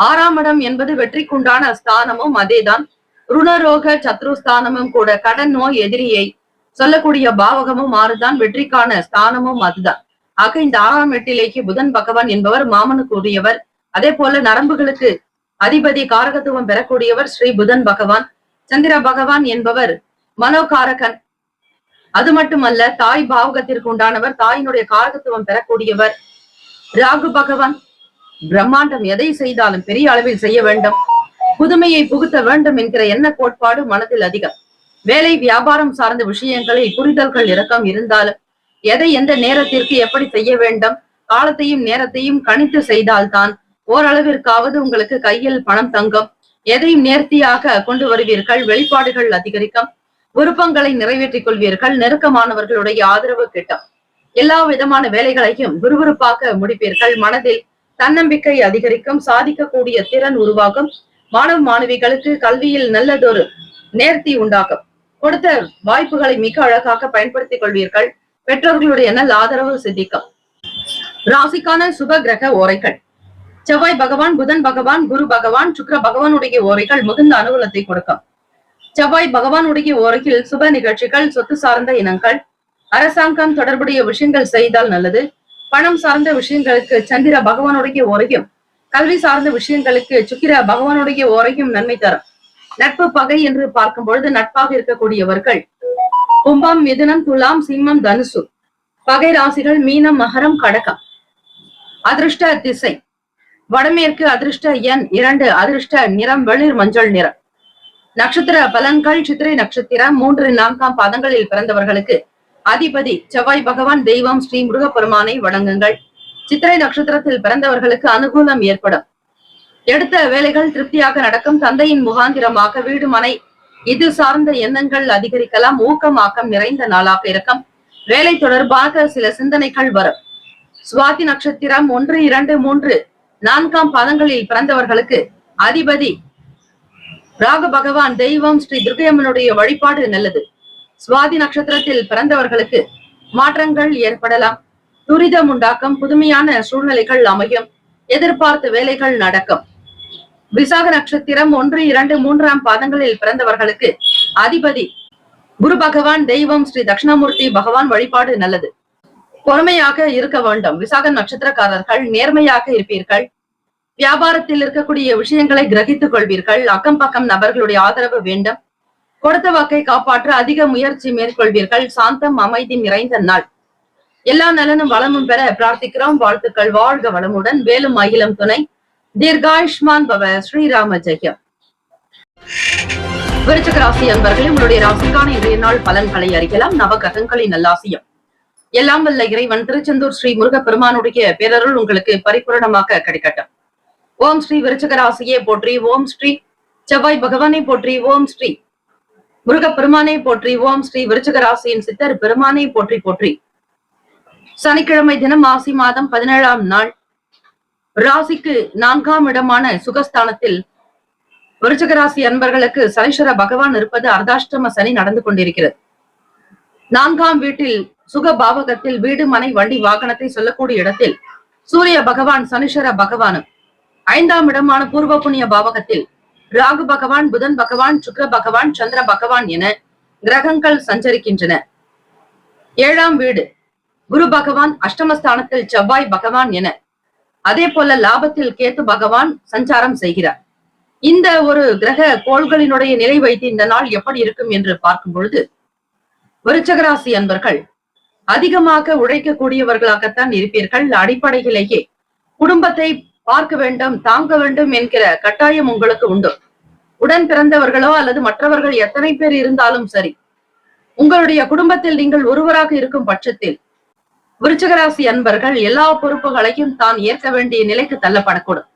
6ஆம் இடம் என்பது வெற்றிக்குண்டான ஸ்தானமும் அதேதான். ருணரோக சத்ருஸ்தானமும் கூட. கடன் நோய் எதிரியை சொல்லக்கூடிய பாவகமும் ஆறுதான். வெற்றிக்கான ஸ்தானமும் அதுதான். ஆக இந்த 6ஆம் எட்டிலேக்கு புதன் பகவான் என்பவர் மாமனுக்கு உரியவர். அதே போல நரம்புகளுக்கு அதிபதி காரகத்துவம் பெறக்கூடியவர் ஸ்ரீ புதன் பகவான். சந்திர பகவான் என்பவர் மனோகாரகன். அது மட்டுமல்ல, தாய் பாவகத்திற்கு உண்டானவர், தாயினுடைய காரகத்துவம் பெறக்கூடியவர். ராகு பகவான் பிரம்மாண்டம், எதை செய்தாலும் பெரிய அளவில் செய்ய வேண்டும், புதுமையை புகுத்த வேண்டும் என்கிற எண்ண கோட்பாடு மனதில் அதிகம். வேலை வியாபாரம் சார்ந்த விஷயங்களில் புரிதல்கள் இறக்கம் இருந்தாலும் எதை எந்த நேரத்திற்கு எப்படி செய்ய வேண்டும், காலத்தையும் நேரத்தையும் கணித்து செய்தால்தான் ஓரளவிற்காவது உங்களுக்கு கையில் பணம் தங்கும். எதையும் நேர்த்தியாக கொண்டு வருவீர்கள், வெளிப்பாடுகள் அதிகரிக்கும், விருப்பங்களை நிறைவேற்றிக் கொள்வீர்கள், நெருக்கமானவர்களுடைய ஆதரவு கிட்டும். எல்லா விதமான வேலைகளையும் விறுவிறுப்பாக முடிப்பீர்கள். மனதில் தன்னம்பிக்கை அதிகரிக்கும், சாதிக்கக்கூடிய திறன் உருவாகும். மாணவ மாணவிகளுக்கு கல்வியில் நல்லதொரு நேர்த்தி உண்டாகும். கொடுத்த வாய்ப்புகளை மிக அழகாக பயன்படுத்திக் கொள்வீர்கள். பெற்றோர்களுடைய நல்ல ஆதரவு சித்திக்கும். ராசிக்கான சுப கிரக ஓரைகள்: செவ்வாய் பகவான், புதன் பகவான், குரு பகவான், சுக்கிர பகவானுடைய ஓரைகள் மிகுந்த அனுகூலத்தை கொடுக்கும். செவ்வாய் பகவானுடைய ஓரையில் சுப நிகழ்ச்சிகள், சொத்து சார்ந்த இனங்கள், அரசாங்கம் தொடர்புடைய விஷயங்கள் செய்தால் நல்லது. பணம் சார்ந்த விஷயங்களுக்கு சந்திர பகவானுடைய ஓரையும், கல்வி சார்ந்த விஷயங்களுக்கு சுக்கிர பகவானுடைய ஓரையும் நன்மை தரும். நட்பு பகை என்று பார்க்கும் பொழுது நட்பாக இருக்கக்கூடியவர்கள் கும்பம், மிதுனம், துலாம், சிம்மம், தனுசு. பகை ராசிகள் மீனம், மகரம், கடகம். அதிர்ஷ்ட திசை வடமேற்கு. அதிர்ஷ்ட எண் 2. அதிர்ஷ்ட நிறம் வெளிர் மஞ்சள் நிறம். நட்சத்திர பலன்கள்: சித்திரை நட்சத்திரம் 3, 4ஆம் பாதங்களில் பிறந்தவர்களுக்கு அதிபதி செவ்வாய் பகவான். தெய்வம் ஸ்ரீ முருகப்பெருமானை வணங்குங்கள். சித்திரை நட்சத்திரத்தில் பிறந்தவர்களுக்கு அனுகூலம் ஏற்படும். எடுத்த வேலைகள் திருப்தியாக நடக்கும். தந்தையின் முகாந்திரமாக வீடு மனை இது சார்ந்த எண்ணங்கள் அதிகரிக்கலாம். ஊக்கமாக்கம் நிறைந்த நாளாக இருக்கும். வேலை தொடர்பாக சில சிந்தனைகள் வரும். சுவாதி நட்சத்திரம் 1, 2, 3, 4ஆம் பாதங்களில் பிறந்தவர்களுக்கு அதிபதி ராகு பகவான். தெய்வம் ஸ்ரீ துர்க்கையம்மனுடைய வழிபாடு நல்லது. சுவாதி நட்சத்திரத்தில் பிறந்தவர்களுக்கு மாற்றங்கள் ஏற்படலாம். துரிதம் உண்டாக்கும். புதுமையான சூழ்நிலைகள் அமையும். எதிர்பார்த்த வேலைகள் நடக்கும். விசாக நட்சத்திரம் 1, 2, 3ஆம் பாதங்களில் பிறந்தவர்களுக்கு அதிபதி குரு பகவான். தெய்வம் ஸ்ரீ தட்சிணாமூர்த்தி பகவான். வழிபாடு நல்லது. பொறுமையாக இருக்க வேண்டும். விசாக நட்சத்திரக்காரர்கள் நேர்மையாக இருப்பீர்கள். வியாபாரத்தில் இருக்கக்கூடிய விஷயங்களை கிரகித்துக் கொள்வீர்கள். அக்கம் பக்கம் நபர்களுடைய ஆதரவு வேண்டும். கொடுத்த வாக்கை காப்பாற்ற அதிக முயற்சி மேற்கொள்வீர்கள். சாந்தம், அமைதி நிறைந்த நாள். எல்லா நலனும் வளமும் பெற பிரார்த்திக்கிறோம். வாழ்த்துக்கள். வாழ்க வளமுடன். வேலும் அகிலம் துணை. தீர்காயுஷ்மான் பவ. ஸ்ரீராம ஜெயம். விருச்சிக ராசி அன்பர்களே, உங்களுடைய ராசிக்கான இன்றைய நாள் பலன்களை அறியலாம். நவகிரகங்களின் நல்லாசியம் எல்லாம் வல்ல இறைவன் திருச்செந்தூர் ஸ்ரீ முருகப்பெருமானுடைய பேரருள் உங்களுக்கு பரிபூரணமாக கிடைக்கட்டும். ஓம் ஸ்ரீ விருச்சிக ராசியே போற்றி. ஓம் ஸ்ரீ செவ்வாய் பகவானை போற்றி. ஓம் ஸ்ரீ முருகப்பெருமானை போற்றி. ஓம் ஸ்ரீ விருச்சிக ராசியின் சித்தர் பெருமானை போற்றி போற்றி. சனிக்கிழமை தினம் மாசி மாதம் 17ஆம் நாள். ராசிக்கு 4ஆம் இடமான சுகஸ்தானத்தில் விருச்சிக ராசி அன்பர்களுக்கு சனீஸ்வர பகவான் இருப்பது. அர்த்தாஷ்டம சனி நடந்து கொண்டிருக்கிறது. 4ஆம் வீட்டில் சுக பாவகத்தில் வீடு மனை வண்டி வாகனத்தை சொல்லக்கூடிய இடத்தில் சூரிய பகவான் சனீஸ்வர பகவானும், 5ஆம் இடமான பூர்வ புண்ணிய பாவகத்தில் ராகு பகவான், புதன் பகவான், சுக்கிர பகவான், சந்திர பகவான் என கிரகங்கள் சஞ்சரிக்கின்றன. 7ஆம் வீடு குரு பகவான், அஷ்டமஸ்தானத்தில் செவ்வாய் பகவான் என, அதே போல லாபத்தில் கேத்து பகவான் சஞ்சாரம் செய்கிறார். இந்த ஒரு கிரக கோள்களினுடைய நிலை வைத்து இந்த நாள் எப்படி இருக்கும் என்று பார்க்கும் பொழுது, விருச்சிக ராசி அன்பர்கள் அதிகமாக உழைக்கக்கூடியவர்களாகத்தான் இருப்பீர்கள். அடிப்படையிலேயே குடும்பத்தை பார்க்க வேண்டும், தாங்க வேண்டும் என்கிற கட்டாயம் உங்களுக்கு உண்டு. உடன் பிறந்தவர்களோ அல்லது மற்றவர்கள் எத்தனை பேர் இருந்தாலும் சரி, உங்களுடைய குடும்பத்தில் நீங்கள் ஒருவராக இருக்கும் பட்சத்தில் விருச்சிக ராசி அன்பர்கள் எல்லா பொறுப்புகளையும் தான் ஏற்க வேண்டிய நிலைக்கு தள்ளப்படக்கூடும்.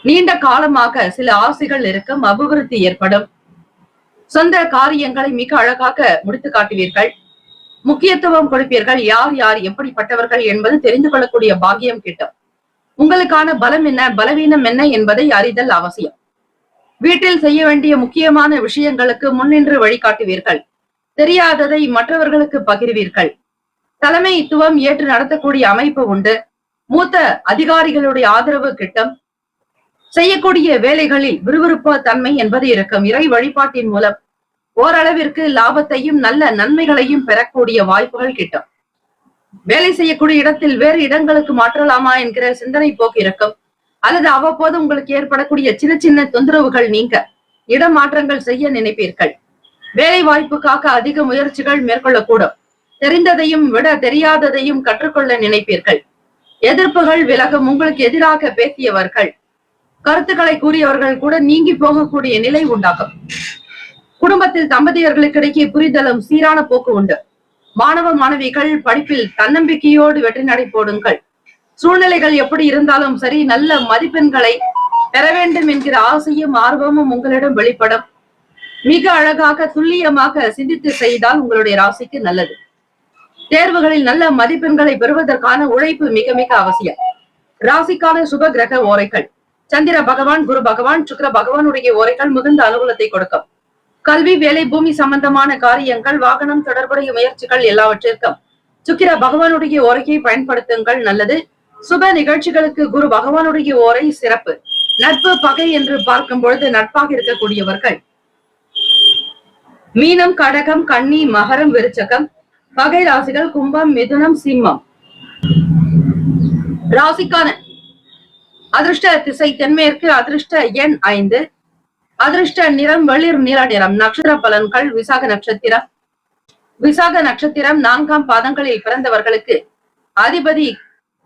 நீண்ட காலமாக சில ஆசைகள் இருக்கும், அபிவிருத்தி ஏற்படும். சொந்த காரியங்களை மிக அழகாக முடித்து காட்டுவீர்கள். முக்கியத்துவம் கொடுப்பீர்கள். யார் யார் எப்படிப்பட்டவர்கள் என்பது தெரிந்து கொள்ளக்கூடிய பாக்கியம் கிட்டும். உங்களுக்கான பலம் என்ன, பலவீனம் என்ன என்பதை அறிதல் அவசியம். வீட்டில் செய்ய வேண்டிய முக்கியமான விஷயங்களுக்கு முன்னின்று வழிகாட்டுவீர்கள். தெரியாததை மற்றவர்களுக்கு பகிர்வீர்கள். தலைமைத்துவம் ஏற்று நடத்தக்கூடிய அமைப்பு உண்டு. மூத்த அதிகாரிகளுடைய ஆதரவு கிட்டும். செய்யக்கூடிய வேலைகளில் விறுவிறுப்பு தன்மை என்பது இருக்கும். இறை வழிபாட்டின் மூலம் ஓரளவிற்கு லாபத்தையும் நல்ல நன்மைகளையும் பெறக்கூடிய வாய்ப்புகள் கிட்டும். வேலை செய்யக்கூடிய இடத்தில் வேறு இடங்களுக்கு மாற்றலாமா என்கிற சிந்தனை போக்கு இருக்கும். அல்லது அவ்வப்போது உங்களுக்கு ஏற்படக்கூடிய சின்ன சின்ன தொந்தரவுகள் நீங்க இடமாற்றங்கள் செய்ய நினைப்பீர்கள். வேலை வாய்ப்புக்காக அதிக முயற்சிகள் மேற்கொள்ளக்கூடும். தெரிந்ததையும் விட தெரியாததையும் கற்றுக்கொள்ள நினைப்பீர்கள். எதிர்ப்புகள் விலகும். உங்களுக்கு எதிராக பேசியவர்கள், கருத்துக்களை கூறியவர்கள் கூட நீங்கி போகக்கூடிய நிலை உண்டாகும். குடும்பத்தில் தம்பதியர்களுக்கு இடையே புரிதலும் சீரான போக்கு உண்டு. மாணவ மாணவிகள் படிப்பில் தன்னம்பிக்கையோடு வெற்றி நடை போடுங்கள். சூழ்நிலைகள் எப்படி இருந்தாலும் சரி, நல்ல மதிப்பெண்களை பெற வேண்டும் என்கிற ஆசையும் ஆர்வமும் உங்களிடம் வெளிப்படும். மிக அழகாக துல்லியமாக சிந்தித்து செய்தால் உங்களுடைய ராசிக்கு நல்லது. தேர்வுகளில் நல்ல மதிப்பெண்களை பெறுவதற்கான உழைப்பு மிக மிக அவசியம். ராசிக்கான சுப கிரக ஓரைகள்: சந்திர பகவான், குரு பகவான், சுக்கிர பகவானுடைய ஓரைகள் மிகுந்த அனுகூலத்தை கொடுக்கும். கல்வி, வேலை, பூமி சம்பந்தமான காரியங்கள், வாகனம் தொடர்புடைய முயற்சிகள் எல்லாவற்றிற்கும் சுக்கிர பகவானுடைய ஓரையை பயன்படுத்துங்கள், நல்லது. சுப நிகழ்ச்சிகளுக்கு குரு பகவானுடைய ஓரை சிறப்பு. நட்பு, பகை என்று பார்க்கும் பொழுது நட்பாக இருக்கக்கூடியவர்கள் மீனம், கடகம், கன்னி, மகரம், விருச்சகம். பகை ராசிகள் கும்பம், மிதுனம், சிம்மம். ராசிக்கான அதிர்ஷ்ட திசை தென்மேற்கு. அதிர்ஷ்ட எண் 5. அதிர்ஷ்ட நிறம் வெளிர் நீல நிறம். நட்சத்திர பலன்கள்: விசாக நட்சத்திரம். விசாக நட்சத்திரம் 4ஆம் பாதங்களில் பிறந்தவர்களுக்கு அதிபதி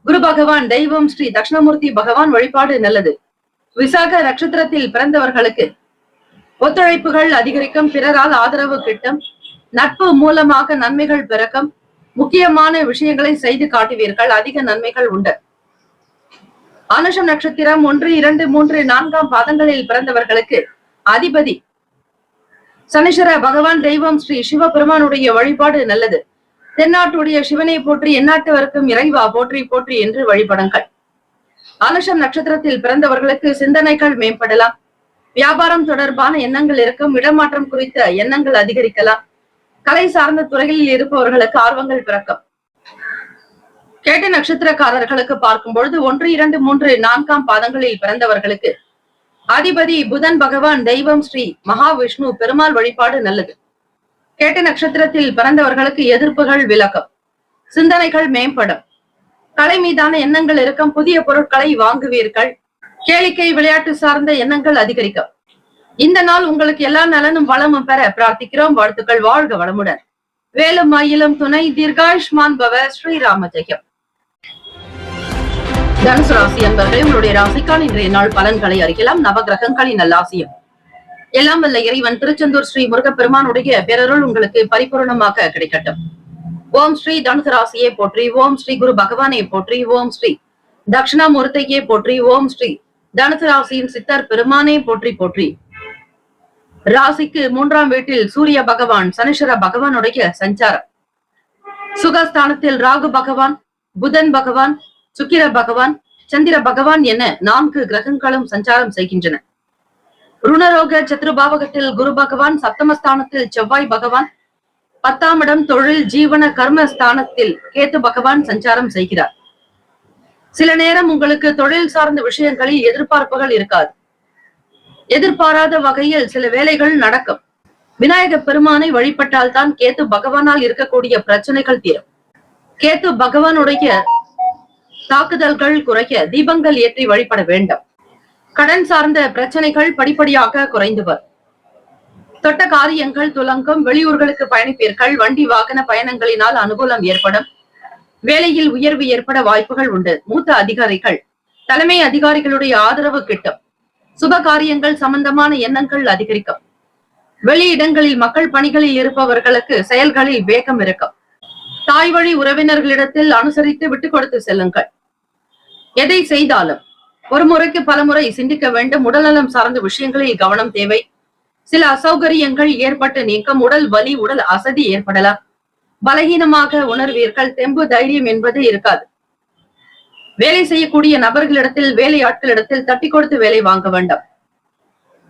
குரு பகவான், தெய்வம் ஸ்ரீ தட்சிணாமூர்த்தி பகவான் வழிபாடு நல்லது. விசாக நட்சத்திரத்தில் பிறந்தவர்களுக்கு ஒத்துழைப்புகள் அதிகரிக்கும். பிறரால் ஆதரவு கிட்டும். நட்பு மூலமாக நன்மைகள் பிறக்கும். முக்கியமான விஷயங்களை செய்து காட்டுவீர்கள். அதிக நன்மைகள் உண்டு. அனுஷம் நட்சத்திரம் 1, 2, 3, 4ஆம் பாதங்களில் பிறந்தவர்களுக்கு அதிபதி சனீஸ்வர பகவான், தெய்வம் ஸ்ரீ சிவபெருமானுடைய வழிபாடு நல்லது. தென்னாட்டுடைய சிவனை போற்றி, எந்நாட்டவருக்கும் இறைவா போற்றி போற்றி என்று வழிபடுங்கள். அனுஷம் நட்சத்திரத்தில் பிறந்தவர்களுக்கு சிந்தனைகள் மேம்படலாம். வியாபாரம் தொடர்பான எண்ணங்கள் இருக்கும். இடமாற்றம் குறித்த எண்ணங்கள் அதிகரிக்கலாம். கலை சார்ந்த துறைகளில் இருப்பவர்களுக்கு ஆர்வங்கள் பிறக்கும். கேட்ட நட்சத்திரக்காரர்களுக்கு பார்க்கும் பொழுது 1, 2, 3, 4ஆம் பாதங்களில் பிறந்தவர்களுக்கு அதிபதி புதன் பகவான், தெய்வம் ஸ்ரீ மகாவிஷ்ணு பெருமாள் வழிபாடு நல்லது. கேட்ட நட்சத்திரத்தில் பிறந்தவர்களுக்கு எதிர்ப்புகள் விலகும். சிந்தனைகள் மேம்படும். கலை மீதான எண்ணங்கள் இருக்கும். புதிய பொருட்களை வாங்குவீர்கள். கேளிக்கை, விளையாட்டு சார்ந்த எண்ணங்கள் அதிகரிக்கும். இந்த நாள் உங்களுக்கு எல்லா நலனும் வளமும் பெற பிரார்த்திக்கிறோம். வாழ்த்துக்கள். வாழ்க வளமுடன். வேலும் மயிலும் துணை. தீர்காயுஷ்மான் பவ. ஸ்ரீராம ஜெயம். தனுசு ராசி அன்பர்களே, உங்களுடைய ராசிக்கான இன்றைய நாள் பலன்களை அறியலாம். நவகிரகங்களின் நல்லாசியம் எல்லாம் வல்ல இறைவன் திருச்செந்தூர் ஸ்ரீ முருகப்பெருமானுடைய பேரருள் உங்களுக்கு பரிபூர்ணமாக கிடைக்கட்டும். ஓம் ஸ்ரீ தனுசு ராசியை போற்றி. ஓம் ஸ்ரீ குரு பகவானை போற்றி. ஓம் ஸ்ரீ தட்சிணாமூர்த்தியை போற்றி. ஓம் ஸ்ரீ தனுசு ராசியின் சித்தர் பெருமானை போற்றி போற்றி. ராசிக்கு 3ஆம் வீட்டில் சூரிய பகவான், சனீஸ்வர பகவானுடைய சஞ்சாரம். சுகஸ்தானத்தில் ராகு பகவான், புதன் பகவான், சுக்கிர பகவான், சந்திர பகவான் என 4 கிரகங்களும் சஞ்சாரம் செய்கின்றன. ருணரோக சத்ருபாவகத்தில் குரு பகவான், சப்தமஸ்தானத்தில் செவ்வாய் பகவான், 10ஆம் இடம் தொழில் ஜீவன கர்ம ஸ்தானத்தில் கேத்து பகவான் சஞ்சாரம் செய்கிறார். சில நேரம் உங்களுக்கு தொழில் சார்ந்த விஷயங்களில் எதிர்பார்ப்புகள் இருக்காது. எதிர்பாராத வகையில் சில வேலைகள் நடக்கும். விநாயக பெருமானை வழிபட்டால் தான் கேத்து பகவானால் இருக்கக்கூடிய பிரச்சனைகள் தீரும். கேத்து பகவானுடைய தாக்குதல்கள் குறைய தீபங்கள் ஏற்றி வழிபட வேண்டும். கடன் சார்ந்த பிரச்சனைகள் படிப்படியாக குறைந்து வரும். தொட்ட காரியங்கள் துலங்கும். வெளியூர்களுக்கு பயணிப்பீர்கள். வண்டி வாகன பயணங்களினால் அனுகூலம் ஏற்படும். வேலையில் உயர்வு ஏற்பட வாய்ப்புகள் உண்டு. மூத்த அதிகாரிகள், தலைமை அதிகாரிகளுடைய ஆதரவு கிட்டும். சுப காரியங்கள் சம்பந்தமான எண்ணங்கள் அதிகரிக்கும். வெளியிடங்களில் மக்கள் பணிகளில் இருப்பவர்களுக்கு செயல்களில் வேகம் இருக்கும். தாய் வழி உறவினர்களிடத்தில் அனுசரித்து விட்டுக் கொடுத்து செல்லுங்கள். எதை செய்தாலும் ஒரு முறைக்கு பல முறை சிந்திக்க வேண்டும். உடல்நலம் சார்ந்த விஷயங்களில் கவனம் தேவை. சில அசௌகரியங்கள் ஏற்பட்டு நீக்கம். உடல் வலி, உடல் அசதி ஏற்படலாம். பலகீனமாக உணர்வீர்கள். தெம்பு, தைரியம் என்பது இருக்காது. வேலை செய்யக்கூடிய நபர்களிடத்தில், வேலை ஆட்களிடத்தில் தட்டி கொடுத்து வேலை வாங்க வேண்டாம்.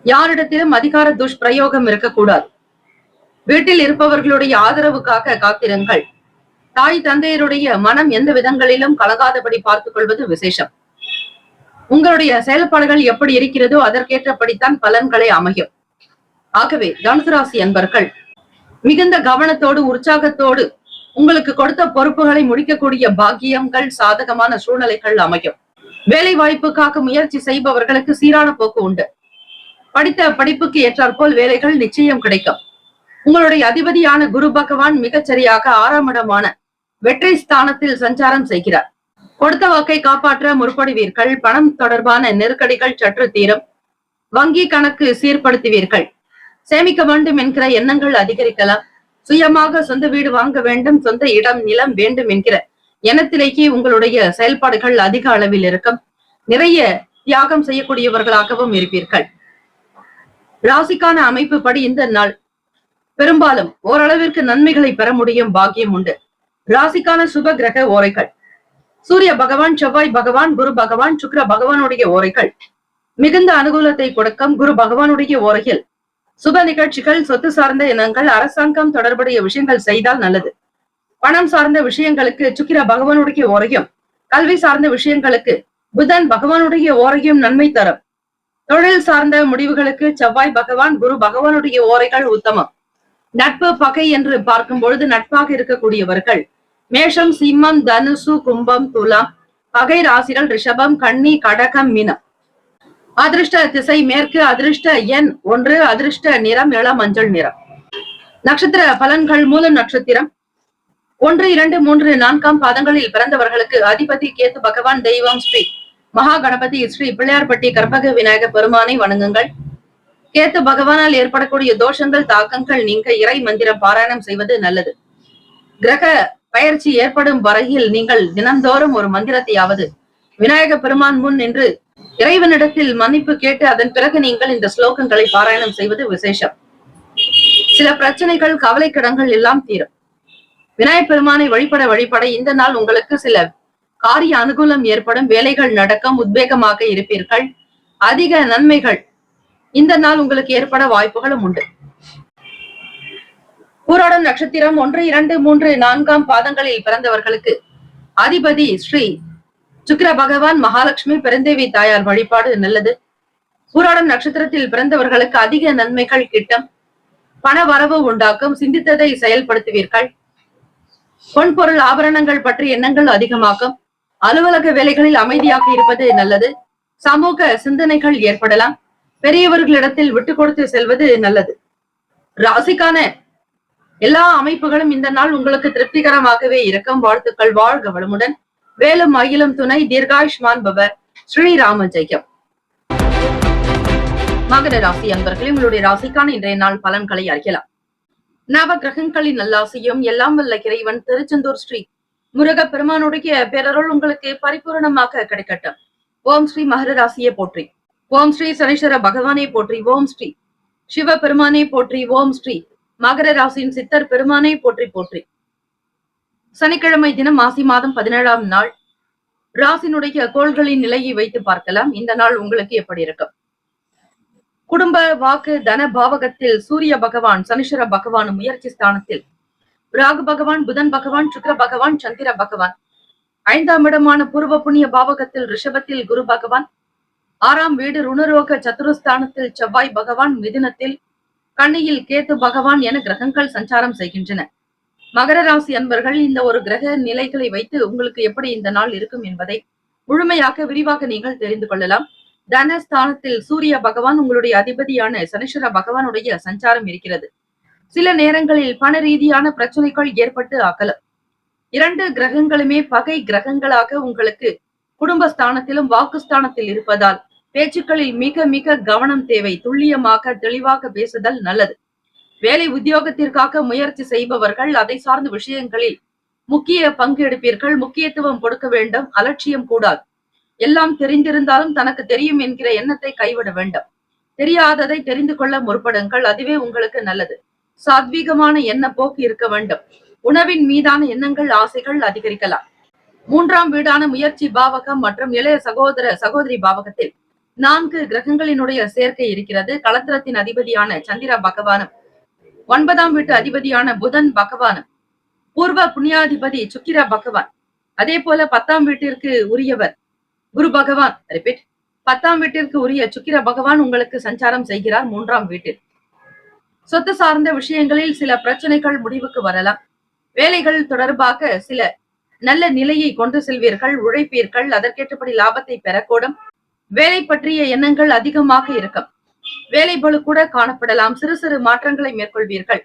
யாரிடத்திலும் அதிகார துஷ்பிரயோகம் இருக்கக்கூடாது. வீட்டில் இருப்பவர்களுடைய ஆதரவுக்காக காத்திருங்கள். தாய் தந்தையருடைய மனம் எந்த விதங்களிலும் கலகாதபடி பார்த்துக் கொள்வது விசேஷம். உங்களுடைய செயல்பாடுகள் எப்படி இருக்கிறதோ அதற்கேற்றபடித்தான் பலன்களை அமையும். ஆகவே தனுசு ராசி அன்பர்கள் மிகுந்த கவனத்தோடு உற்சாகத்தோடு உங்களுக்கு கொடுத்த பொறுப்புகளை முடிக்கக்கூடிய பாக்கியங்கள் சாதகமான சூழ்நிலைகள் அமையும். வேலை வாய்ப்புக்காக முயற்சி செய்பவர்களுக்கு சீரான போக்கு உண்டு. படித்த படிப்புக்கு ஏற்றாற்போல் வேலைகள் நிச்சயம் கிடைக்கும். உங்களுடைய அதிபதியான குரு பகவான் மிகச்சரியாக 6ஆம் இடமான வெற்றி ஸ்தானத்தில் சஞ்சாரம் செய்கிறார். கொடுத்த வாக்கை காப்பாற்ற முற்படுவீர்கள். பணம் தொடர்பான நெருக்கடிகள் சற்று தீரும். வங்கி கணக்கு சீர்படுத்துவீர்கள். சேமிக்க வேண்டும் என்கிற எண்ணங்கள் அதிகரிக்கலாம். சுயமாக சொந்த வீடு வாங்க வேண்டும், சொந்த இடம் நிலம் வேண்டும் என்கிற எண்ணத்திலேயே உங்களுடைய செயல்பாடுகள் அதிக அளவில் இருக்கும். நிறைய தியாகம் செய்யக்கூடியவர்களாகவும் இருப்பீர்கள். ராசிக்கான அமைப்பு படி இந்த நாள் பெரும்பாலும் ஓரளவிற்கு நன்மைகளை பெற முடியும் பாக்கியம் உண்டு. ராசிக்கான சுப கிரக ஓரைகள் சூரிய பகவான், செவ்வாய் பகவான், குரு பகவான், சுக்கிர பகவானுடைய ஓரைகள் மிகுந்த அனுகூலத்தை கொடுக்கும். குரு பகவானுடைய ஓரையில் சுப நிகழ்ச்சிகள், சொத்து சார்ந்த எண்ணங்கள், அரசாங்கம் தொடர்புடைய விஷயங்கள் செய்தால் நல்லது. பணம் சார்ந்த விஷயங்களுக்கு சுக்கிர பகவானுடைய ஓரையும், கல்வி சார்ந்த விஷயங்களுக்கு புதன் பகவானுடைய ஓரையும் நன்மை தரும். தொழில் சார்ந்த முடிவுகளுக்கு செவ்வாய் பகவான், குரு பகவானுடைய ஓரைகள் உத்தமம். நட்பு பகை என்று பார்க்கும் பொழுது நட்பாக இருக்கக்கூடியவர்கள் மேஷம், சிம்மம், தனுசு, கும்பம், துலாம். பகை ராசிகள் ரிஷபம், கன்னி, கடகம், மீனம். அதிர்ஷ்ட திசை மேற்கு. அதிர்ஷ்ட எண் 1. அதிர்ஷ்ட நிறம் இளம் மஞ்சள் நிறம். நட்சத்திர பலன்கள். மூலம் நட்சத்திரம் 1, 2, 3, 4ஆம் பாதங்களில் பிறந்தவர்களுக்கு அதிபதி கேத்து பகவான். தெய்வம் ஸ்ரீ மகா கணபதி, ஸ்ரீ பிள்ளையார்பட்டி கற்பக விநாயக பெருமானை வணங்குங்கள். கேத்து பகவானால் ஏற்படக்கூடிய தோஷங்கள், தாக்கங்கள் நீங்க இறை மந்திரம் பாராயணம் செய்வது நல்லது. கிரக பயிற்சி ஏற்படும் வரையில் நீங்கள் தினந்தோறும் ஒரு மந்திரத்தையாவது விநாயக பெருமான் முன் நின்று இறைவனிடத்தில் மன்னிப்பு கேட்டு அதன் பிறகு நீங்கள் இந்த ஸ்லோகங்களை பாராயணம் செய்வது விசேஷம். சில பிரச்சனைகள், கவலைக்கிடங்கள் எல்லாம் தீரும். விநாயகப் பெருமானை வழிபட இந்த நாள் உங்களுக்கு சில காரிய அனுகூலம் ஏற்படும். வேலைகள் நடக்கும். உத்வேகமாக இருப்பீர்கள். அதிக நன்மைகள் இந்த நாள் உங்களுக்கு ஏற்பட வாய்ப்புகளும் உண்டு. பூராடம் நட்சத்திரம் 1, 2, 3, 4ஆம் பாதங்களில் பிறந்தவர்களுக்கு அதிபதி ஸ்ரீ சுக்கிர பகவான். மகாலட்சுமி பெருந்தேவி தாயார் வழிபாடு நல்லது. பூராடம் நட்சத்திரத்தில் பிறந்தவர்களுக்கு அதிக நன்மைகள் கிட்டும். பண வரவு உண்டாக்கும். சிந்தித்ததை செயல்படுத்துவீர்கள். பொன்பொருள் ஆபரணங்கள் பற்றி எண்ணங்கள் அதிகமாகும். அலுவலக வேலைகளில் அமைதியாக இருப்பது நல்லது. சமூக சிந்தனைகள் ஏற்படலாம். பெரியவர்களிடத்தில் விட்டு கொடுத்து செல்வது நல்லது. ராசிக்கான எல்லா அமைப்புகளும் இந்த நாள் உங்களுக்கு திருப்திகரமாகவே இருக்கும். வாழ்த்துக்கள். வாழ்க வளமுடன். வேலும் மயிலும் துணை. தீர்காயுஷ்மான் பவ. ஸ்ரீராம ஜெயம். மகர ராசி அன்பர்களே, உங்களுடைய ராசிக்கான இன்றைய நாள் பலன்களை அறியலாம். நவ கிரகங்களின் நல்லாசியும் எல்லாம் வல்ல இறைவன் திருச்செந்தூர் ஸ்ரீ முருக பெருமானுடைய பேரருள் உங்களுக்கு பரிபூரணமாக கிடைக்கட்டும். ஓம் ஸ்ரீ மகர ராசியை போற்றி. ஓம் ஸ்ரீ சனீஸ்வர பகவானை போற்றி. ஓம் ஸ்ரீ சிவ பெருமானை போற்றி. ஓம் ஸ்ரீ மகர ராசியின் சித்தர் பெருமானை போற்றி போற்றி. சனிக்கிழமை தினம் மாசி மாதம் 17ஆம் நாள் ராசினுடைய கோள்களின் நிலையை வைத்து பார்க்கலாம். இந்த நாள் உங்களுக்கு எப்படி இருக்கும்? குடும்ப, வாக்கு, தன பாவகத்தில் சூரிய பகவான், சனீஸ்வர பகவான் முயற்சி ஸ்தானத்தில், ராகு பகவான், புதன் பகவான், சுக்கிர பகவான், சந்திர பகவான். 5ஆம் இடமான பூர்வ புண்ணிய பாவகத்தில் ரிஷபத்தில் குரு பகவான், 6ஆம் வீடு ருணரோக சத்துருஸ்தானத்தில் செவ்வாய் பகவான், மிதுனத்தில் கன்னியில் கேத்து பகவான் என கிரகங்கள் சஞ்சாரம் செய்கின்றன. மகர ராசி அன்பர்கள், இந்த ஒரு கிரக நிலைகளை வைத்து உங்களுக்கு எப்படி இந்த நாள் இருக்கும் என்பதை முழுமையாக விரிவாக நீங்கள் தெரிந்து கொள்ளலாம். தனஸ்தானத்தில் சூரிய பகவான் உங்களுடைய அதிபதியான சனீஸ்வர பகவானுடைய சஞ்சாரம் இருக்கிறது. சில நேரங்களில் பண ரீதியான பிரச்சனைகள் ஏற்பட்டு ஆக்கலாம். 2 கிரகங்களுமே பகை கிரகங்களாக உங்களுக்கு குடும்பஸ்தானத்திலும் வாக்குஸ்தானத்தில் இருப்பதால் பேச்சுக்களில் மிக மிக கவனம் தேவை. துல்லியமாக தெளிவாக பேசுதல் நல்லது. வேலை உத்தியோகத்திற்காக முயற்சி செய்பவர்கள் அதை சார்ந்த விஷயங்களில் முக்கிய பங்கு எடுப்பீர்கள். முக்கியத்துவம் கொடுக்க வேண்டும். அலட்சியம் கூடாது. எல்லாம் தெரிந்திருந்தாலும் தனக்கு தெரியும் என்கிற எண்ணத்தை கைவிட வேண்டும். தெரியாததை தெரிந்து கொள்ள முற்படுங்கள். அதுவே உங்களுக்கு நல்லது. சாத்வீகமான எண்ண போக்கு இருக்க வேண்டும். உணவின் மீதான எண்ணங்கள், ஆசைகள் அதிகரிக்கலாம். 3ஆம் வீடான முயற்சி பாவகம் மற்றும் இளைய சகோதர சகோதரி பாவகத்தில் 4 கிரகங்களினுடைய சேர்க்கை இருக்கிறது. களத்திரத்தின் அதிபதியான சந்திர பகவானும் 9ஆம் வீட்டு அதிபதியான புதன் பகவானும் பூர்வ புண்ணியாதிபதி சுக்கிர பகவான், அதே போல 10ஆம் வீட்டிற்கு உரியவர் குரு பகவான், ரிப்பீட் 10ஆம் வீட்டிற்கு உரிய சுக்கிர பகவான் உங்களுக்கு சஞ்சாரம் செய்கிறார் 3ஆம் வீட்டில். சொத்து சார்ந்த விஷயங்களில் சில பிரச்சனைகள் முடிவுக்கு வரலாம். வேலைகள் தொடர்பாக சில நல்ல நிலையை கொண்டு செல்வீர்கள், உழைப்பீர்கள், அதற்கேற்றபடி லாபத்தை பெறக்கூடும். வேலை பற்றிய எண்ணங்கள் அதிகமாக இருக்கும். வேலை பளு கூட காணப்படலாம். சிறு சிறு மாற்றங்களை மேற்கொள்வீர்கள்.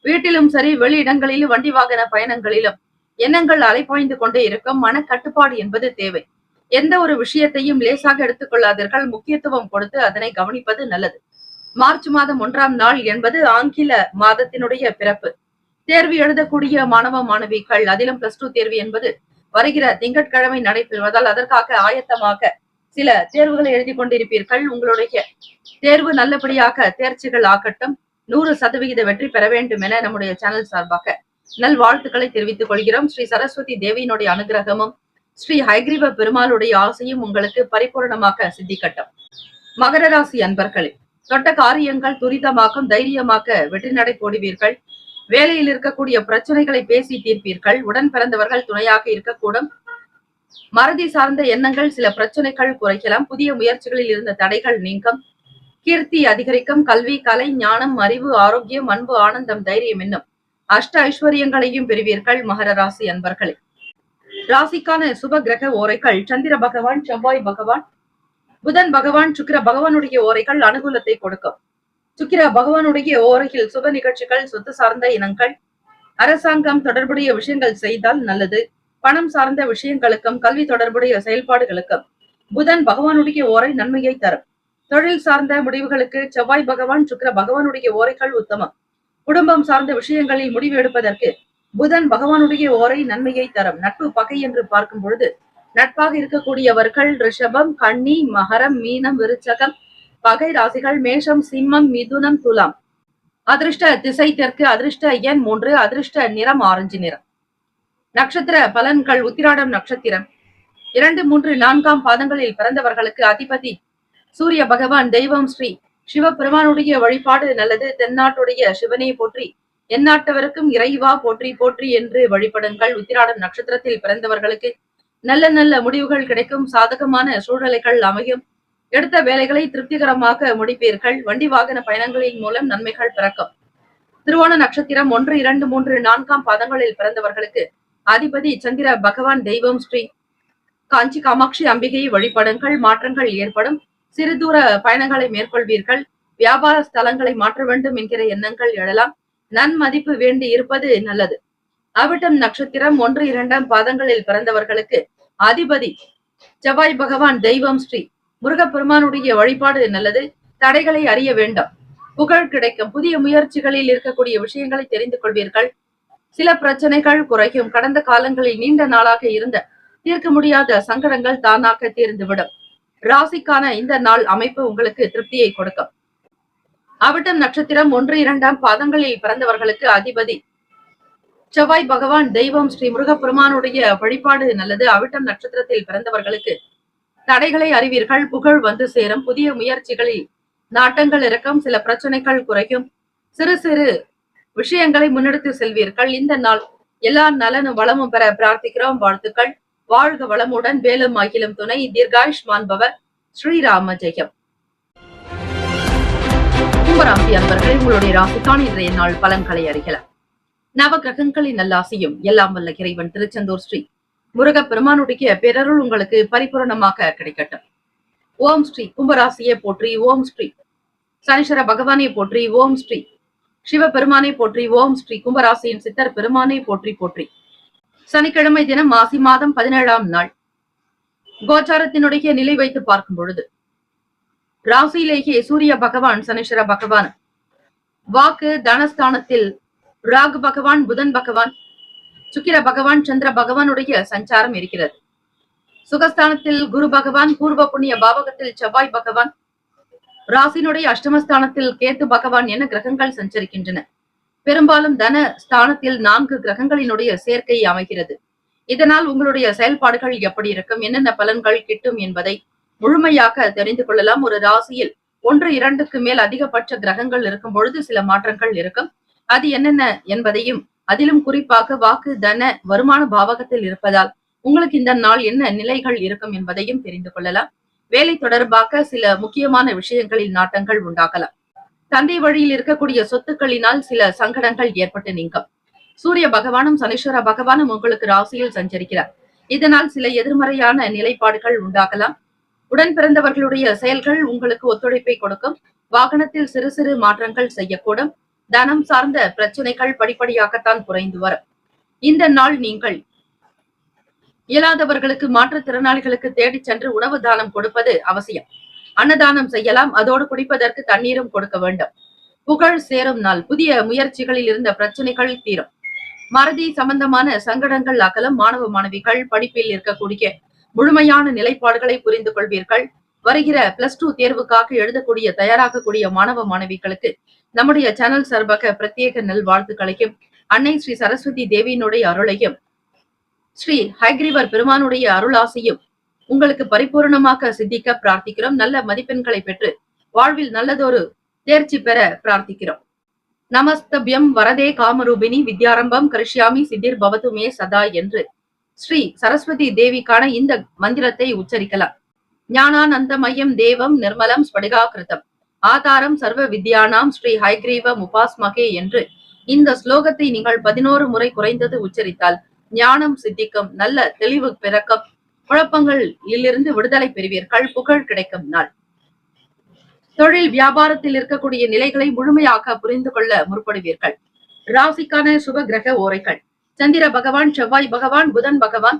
வீட்டிலும் சரி, வெளியிடங்களிலும், வண்டி வாகன பயணங்களிலும் எண்ணங்கள் அலைப்பாய்ந்து கொண்டே இருக்கும். மனக்கட்டுப்பாடு என்பது தேவை. எந்த ஒரு விஷயத்தையும் லேசாக எடுத்துக் கொள்ளாதீர்கள். முக்கியத்துவம் கொடுத்து அதனை கவனிப்பது நல்லது. மார்ச் மாதம் 1ஆம் நாள் என்பது ஆங்கில மாதத்தினுடைய பிறப்பு. தேர்வு எழுதக்கூடிய மாணவ மாணவிகள், அதிலும் +2 தேர்வு என்பது வருகிற திங்கட்கிழமை நடைபெறுவதால் அதற்காக ஆயத்தமாக சில தேர்வுகளை எழுதி கொண்டிருப்பீர்கள். உங்களுடைய தேர்வு நல்லபடியாக தேர்ச்சிகள் ஆகட்டும். 100% வெற்றி பெற வேண்டும் என நம்முடைய சேனல் சார்பாக நல்வாழ்த்துக்களை தெரிவித்துக் கொள்கிறோம். ஸ்ரீ சரஸ்வதி தேவியினுடைய அனுகிரகமும் ஸ்ரீ ஹயக்ரீவ பெருமாளுடைய ஆசையும் உங்களுக்கு பரிபூர்ணமாக சித்திக்கட்டும். மகர ராசி அன்பர்களே, தொட்ட காரியங்கள் துரிதமாக்கும். தைரியமாக வெற்றி நடை போடுவீர்கள். வேலையில் இருக்கக்கூடிய பிரச்சனைகளை பேசி தீர்ப்பீர்கள். உடன் பிறந்தவர்கள் துணையாக இருக்கக்கூடும். மறதி சார்ந்த எண்ணங்கள் சில பிரச்சனைகள் குறைக்கலாம். புதிய முயற்சிகளில் இருந்த தடைகள் நீங்கும். கீர்த்தி அதிகரிக்கும். கல்வி, கலை, ஞானம், அறிவு, ஆரோக்கியம், அன்பு, ஆனந்தம், தைரியம் என்னும் அஷ்ட ஐஸ்வர்யங்களையும் பெறுவீர்கள். மகர ராசி அன்பர்களே, ராசிக்கான சுப கிரக ஓரைகள் சந்திர பகவான், செவ்வாய் பகவான், புதன் பகவான், சுக்கிர பகவானுடைய ஓரைகள் அனுகூலத்தை கொடுக்கும். சுக்கிர பகவானுடைய ஓரையில் சுப நிகழ்ச்சிகள், சொத்து சார்ந்த இனங்கள், அரசாங்கம் தொடர்புடைய விஷயங்கள் செய்தால் நல்லது. பணம் சார்ந்த விஷயங்களுக்கும் கல்வி தொடர்புடைய செயல்பாடுகளுக்கும் புதன் பகவானுடைய ஓரை நன்மையை தரும். தொழில் சார்ந்த முடிவுகளுக்கு செவ்வாய் பகவான், சுக்கிர பகவானுடைய ஓரைகள் உத்தமம். குடும்பம் சார்ந்த விஷயங்களில் முடிவு எடுப்பதற்கு புதன் பகவானுடைய ஓரை நன்மையை தரும். நட்பு பகை என்று பார்க்கும் பொழுது நட்பாக இருக்கக்கூடியவர்கள் ரிஷபம், கன்னி, மகரம், மீனம், விருச்சகம், பகை ராசிகள் மேஷம், சிம்மம், மிதுனம், துலாம். அதிர்ஷ்ட திசை தெற்கு. அதிர்ஷ்ட எண் 3. அதிர்ஷ்ட நிறம் ஆரஞ்சு நிறம். நட்சத்திர பலன்கள். உத்திராடம் நட்சத்திரம் 2, 3, 4ஆம் பாதங்களில் பிறந்தவர்களுக்கு அதிபதி சூரிய பகவான். தெய்வம் ஸ்ரீ சிவபெருமானுடைய வழிபாடு நல்லது. தென்னாட்டுடைய சிவனை போற்றி, எந்நாட்டவருக்கும் இறைவா போற்றி போற்றி என்று வழிபடுங்கள். உத்திராடம் நட்சத்திரத்தில் பிறந்தவர்களுக்கு நல்ல நல்ல முடிவுகள் கிடைக்கும். சாதகமான சூழ்நிலைகள் அமையும். எடுத்த வேலைகளை திருப்திகரமாக முடிப்பீர்கள். வண்டி வாகன பயணங்களின் மூலம் நன்மைகள் பிறக்கும். திருவோண நட்சத்திரம் 1, 2, 3, 4ஆம் பாதங்களில் பிறந்தவர்களுக்கு அதிபதி சந்திர பகவான். தெய்வம் ஸ்ரீ காஞ்சி காமாட்சி அம்பிகையை வழிபடுங்கள். மாற்றங்கள் ஏற்படும். சிறு தூர பயணங்களை மேற்கொள்வீர்கள். வியாபார ஸ்தலங்களை மாற்ற வேண்டும் என்கிற எண்ணங்கள் எழலாம். நன்மதிப்பு வேண்டி இருப்பது நல்லது. அவிட்டம் நட்சத்திரம் 1, 2ஆம் பாதங்களில் பிறந்தவர்களுக்கு அதிபதி செவ்வாய் பகவான். தெய்வம் ஸ்ரீ முருகப்பெருமானுடைய வழிபாடு நல்லது. தடைகளை அறிய வேண்டாம். புகழ் கிடைக்கும். புதிய முயற்சிகளில் இருக்கக்கூடிய விஷயங்களை தெரிந்து கொள்வீர்கள். சில பிரச்சனைகள் குறையும். கடந்த காலங்களில் நீண்ட நாளாக இருந்த தீர்க்க முடியாத சங்கடங்கள் தானாக தீர்ந்துவிடும். ராசிக்கான இந்த நாள் அமைப்பு உங்களுக்கு திருப்தியை கொடுக்கும். அவிட்டம் நட்சத்திரம் 1, 2ஆம் பாதங்களில் பிறந்தவர்களுக்கு அதிபதி செவ்வாய் பகவான். தெய்வம் ஸ்ரீ முருகப்பெருமானுடைய வழிபாடு நல்லது. அவிட்டம் நட்சத்திரத்தில் பிறந்தவர்களுக்கு தடைகளை அறிவீர்கள். புகழ் வந்து சேரும். புதிய முயற்சிகளில் நாட்டங்கள் இருக்கும். சில பிரச்சனைகள் குறையும். சிறு சிறு விஷயங்களை முன்னெடுத்து செல்வீர்கள். இந்த நாள் எல்லா நலனும் வளமும் பெற பிரார்த்திக்கிறோம். வாழ்த்துக்கள். வாழ்க வளமுடன். வேலும் அகிலும் துணை. தீர்காயுஷ்மான் பவ. ஸ்ரீராம ஜெயம். கும்பராசி அன்பர்கள், உங்களுடைய ராசிக்கான இன்றைய நாள் பலன்களை அறியலாம். நவ கிரகங்களின் நல்லாசியும் எல்லாம் வல்ல இறைவன் திருச்செந்தூர் ஸ்ரீ முருகப்பெருமானுடைய பேரருள் உங்களுக்கு பரிபூரணமாக கிடைக்கட்டும். ஓம் ஸ்ரீ கும்பராசியை போற்றி. ஓம் ஸ்ரீ சனீஸ்வர பகவானை போற்றி. ஓம் ஸ்ரீ சிவபெருமானை போற்றி. ஓம் ஸ்ரீ கும்பராசியின் சித்தர் பெருமானை போற்றி போற்றி. சனிக்கிழமை தினம் மாசி மாதம் 17ஆம் நாள். கோச்சாரத்தினுடைய நிலை வைத்து பார்க்கும் பொழுது ராசியிலேயே சூரிய பகவான், சனீஸ்வர பகவான், வாக்கு தனஸ்தானத்தில் ராகு பகவான், புதன் பகவான், சுக்கிர பகவான், சந்திர பகவானுடைய சஞ்சாரம் இருக்கிறது. சுகஸ்தானத்தில் குரு பகவான், பூர்வ புண்ணிய பாவகத்தில் செவ்வாய் பகவான், ராசினுடைய அஷ்டமஸ்தானத்தில் கேத்து பகவான் என கிரகங்கள் சஞ்சரிக்கின்றன. பெரும்பாலும் தன ஸ்தானத்தில் 4 கிரகங்களினுடைய சேர்க்கை அமைகிறது. இதனால் உங்களுடைய செயல்பாடுகள் எப்படி இருக்கும், என்னென்ன பலன்கள் கிட்டும் என்பதை முழுமையாக தெரிந்து கொள்ளலாம். ஒரு ராசியில் 1, 2க்கு மேல் அதிகபட்ச கிரகங்கள் இருக்கும் பொழுது சில மாற்றங்கள் இருக்கும். அது என்னென்ன என்பதையும், அதிலும் குறிப்பாக வாக்கு தன வருமான பாவகத்தில் இருப்பதால் உங்களுக்கு இந்த நாள் என்ன நிலைகள் இருக்கும் என்பதையும் தெரிந்து கொள்ளலாம். வேலை தொடர்பாக சில முக்கியமான விஷயங்களில் நாட்டங்கள் உண்டாகலாம். தந்தை வழியில் இருக்கக்கூடிய சொத்துக்களினால் சில சங்கடங்கள் ஏற்பட்டு நீங்கும். சூரிய பகவானும் சனீஸ்வர பகவானும் உங்களுக்கு ராசியில் சஞ்சரிக்கிறார். இதனால் சில எதிர்மறையான நிலைப்பாடுகள் உண்டாகலாம். உடன் பிறந்தவர்களுடைய செயல்கள் உங்களுக்கு ஒத்துழைப்பை கொடுக்கும். வாகனத்தில் சிறு சிறு மாற்றங்கள் செய்யக்கூடும். தனம் சார்ந்த பிரச்சனைகள் படிப்படியாகத்தான் குறைந்து வரும். இந்த நாள் நீங்கள் இயலாதவர்களுக்கு, மாற்றுத்திறனாளிகளுக்கு தேடி சென்று உணவு தானம் கொடுப்பது அவசியம். அன்னதானம் செய்யலாம். அதோடு குடிப்பதற்கு தண்ணீரும் கொடுக்க வேண்டும். புகழ் சேரும் நாள். புதிய முயற்சிகளில் இருந்த பிரச்சனைகள் தீரும். மறதி சம்பந்தமான சங்கடங்கள் அகலம். மாணவ மாணவிகள் படிப்பில் இருக்கக்கூடிய முழுமையான நிலைப்பாடுகளை புரிந்து கொள்வீர்கள். வருகிற +2 தேர்வுக்காக எழுதக்கூடிய தயாராகக்கூடிய மாணவ மாணவிகளுக்கு நம்முடைய சேனல் சார்பாக பிரத்யேக நல்வாழ்த்துக்களையும், அன்னை ஸ்ரீ சரஸ்வதி தேவியினுடைய அருளையும், ஸ்ரீ ஹயக்ரீவர் பெருமானுடைய அருளாசியும் உங்களுக்கு பரிபூர்ணமாக சித்திக்க பிரார்த்திக்கிறோம். நல்ல மதிப்பெண்களை பெற்று வாழ்வில் நல்லதொரு தேர்ச்சி பெற பிரார்த்திக்கிறோம். நமஸ்தபியம் வரதே காமரூபிணி வித்யாரம்பம் கரிஷ்யாமி சித்திர் பவத்து மே சதா என்று ஸ்ரீ சரஸ்வதி தேவிக்கான இந்த மந்திரத்தை உச்சரிக்கலாம். ஞானானந்தமயம் தேவம் நிர்மலம் ஸ்படிகாகிருதம் ஆதாரம் சர்வ வித்யானாம் ஸ்ரீ ஹயக்ரீவ முபாஸ்மகே என்று இந்த ஸ்லோகத்தை நீங்கள் 11 முறை குறைந்தது உச்சரித்தால் ஞானம் சித்திக்கும். நல்ல தெளிவு பிறக்கும். குழப்பங்களிலிருந்து விடுதலை பெறுவீர்கள். புகழ் கிடைக்கும் நாள். தொழில் வியாபாரத்தில் இருக்கக்கூடிய நிலைகளை முழுமையாக புரிந்து கொள்ள முற்படுவீர்கள். ராசிக்கான சுப கிரக ஓரைகள். சந்திர பகவான், செவ்வாய் பகவான், புதன் பகவான்,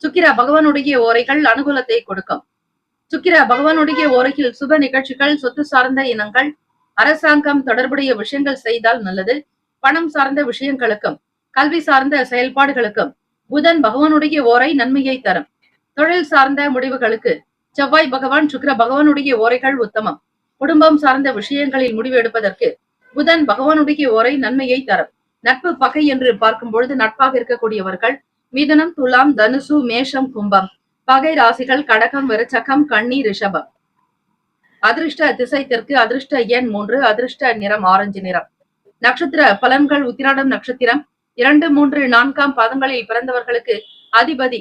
சுக்கிர பகவானுடைய ஓரைகள் அனுகூலத்தை கொடுக்கும். சுக்கிர பகவானுடைய ஓரையில் சுப நிகழ்ச்சிகள், சொத்து சார்ந்த இனங்கள், அரசாங்கம் தொடர்புடைய விஷயங்கள் செய்தால் நல்லது. பணம் சார்ந்த விஷயங்களுக்கும் கல்வி சார்ந்த செயல்பாடுகளுக்கும் புதன் பகவானுடைய ஓரை நன்மையை தரும். தொழில் சார்ந்த முடிவுகளுக்கு செவ்வாய் பகவான், சுக்கிர பகவானுடைய ஓரைகள் உத்தமம். குடும்பம் சார்ந்த விஷயங்களில் முடிவு எடுப்பதற்கு புதன் பகவானுடைய ஓரை நன்மையை தரும். நட்பு பகை என்று பார்க்கும் பொழுது நட்பாக இருக்கக்கூடியவர்கள் மிதுனம், துலாம், தனுசு, மேஷம், கும்பம். பகை ராசிகள் கடகம், விருச்சகம், கன்னி, ரிஷபம். அதிர்ஷ்ட திசை தெற்கு. அதிர்ஷ்ட எண் 3. அதிர்ஷ்ட நிறம் ஆரஞ்சு நிறம். நட்சத்திர பலன்கள். உத்திராடம் நட்சத்திரம் 2, 3, 4ஆம் பாதங்களில் பிறந்தவர்களுக்கு அதிபதி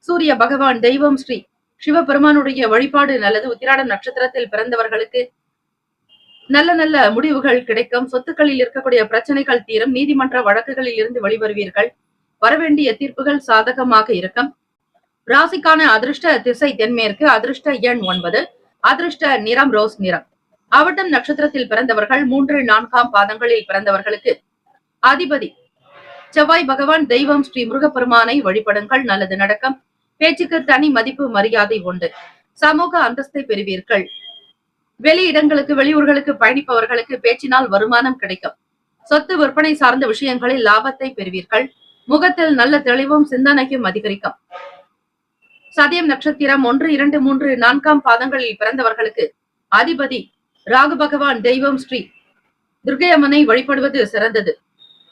சூரிய பகவான். தெய்வம் ஸ்ரீ சிவபெருமானுடைய வழிபாடு நல்லது. உத்திராடம் நட்சத்திரத்தில் பிறந்தவர்களுக்கு நல்ல நல்ல முடிவுகள் கிடைக்கும். சொத்துக்களில் இருக்கக்கூடிய பிரச்சனைகள் தீரும். நீதிமன்ற வழக்குகளில் இருந்து வெளிவருவீர்கள். வரவேண்டிய தீர்ப்புகள் சாதகமாக இருக்கும். ராசிக்கான அதிர்ஷ்ட திசை தென்மேற்கு. அதிர்ஷ்ட எண் 9. அதிர்ஷ்ட நிறம் ரோஸ் நிறம். அவிட்டம் நட்சத்திரத்தில் பிறந்தவர்கள் 3, 4ஆம் பாதங்களில் பிறந்தவர்களுக்கு அதிபதி செவ்வாய் பகவான். தெய்வம் ஸ்ரீ முருகப்பெருமானை வழிபடுங்கள். நல்லது நடக்கும். பேச்சுக்கு தனி மதிப்பு மரியாதை உண்டு. சமூக அந்தஸ்தை பெறுவீர்கள். வெளியிடங்களுக்கு, வெளியூர்களுக்கு பயணிப்பவர்களுக்கு பேச்சினால் வருமானம் கிடைக்கும். சொத்து விற்பனை சார்ந்த விஷயங்களில் லாபத்தை பெறுவீர்கள். முகத்தில் நல்ல தெளிவும் சிந்தனையும் அதிகரிக்கும். சதயம் நட்சத்திரம் 1, 2, 3, 4ஆம் பாதங்களில் பிறந்தவர்களுக்கு அதிபதி ராகு பகவான். தெய்வம் ஸ்ரீ துர்க்கை அம்மனை வழிபடுவது சிறந்தது.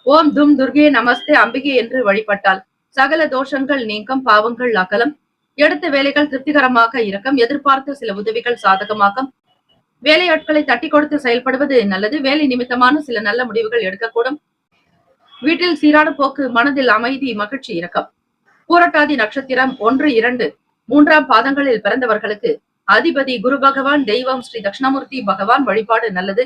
ஓம் தும் துர்கே நமஸ்தே அம்பிகை என்று வழிபட்டால் சகல தோஷங்கள் நீங்கும். பாவங்கள் அகலம். எடுத்த வேலைகள் திருப்திகரமாக இருக்கும். எதிர்பார்த்த சில உதவிகள் சாதகமாகும். வேலையாட்களை தட்டி கொடுத்து செயல்படுவது நல்லது. வேலை நிமித்தமான சில நல்ல முடிவுகள் எடுக்கக்கூடும். வீட்டில் சீரான போக்கு, மனதில் அமைதி, மகிழ்ச்சி இருக்கும். பூரட்டாதி நட்சத்திரம் 1, 2, 3ஆம் பாதங்களில் பிறந்தவர்களுக்கு அதிபதி குரு பகவான். தெய்வம் ஸ்ரீ தட்சிணாமூர்த்தி பகவான். வழிபாடு நல்லது.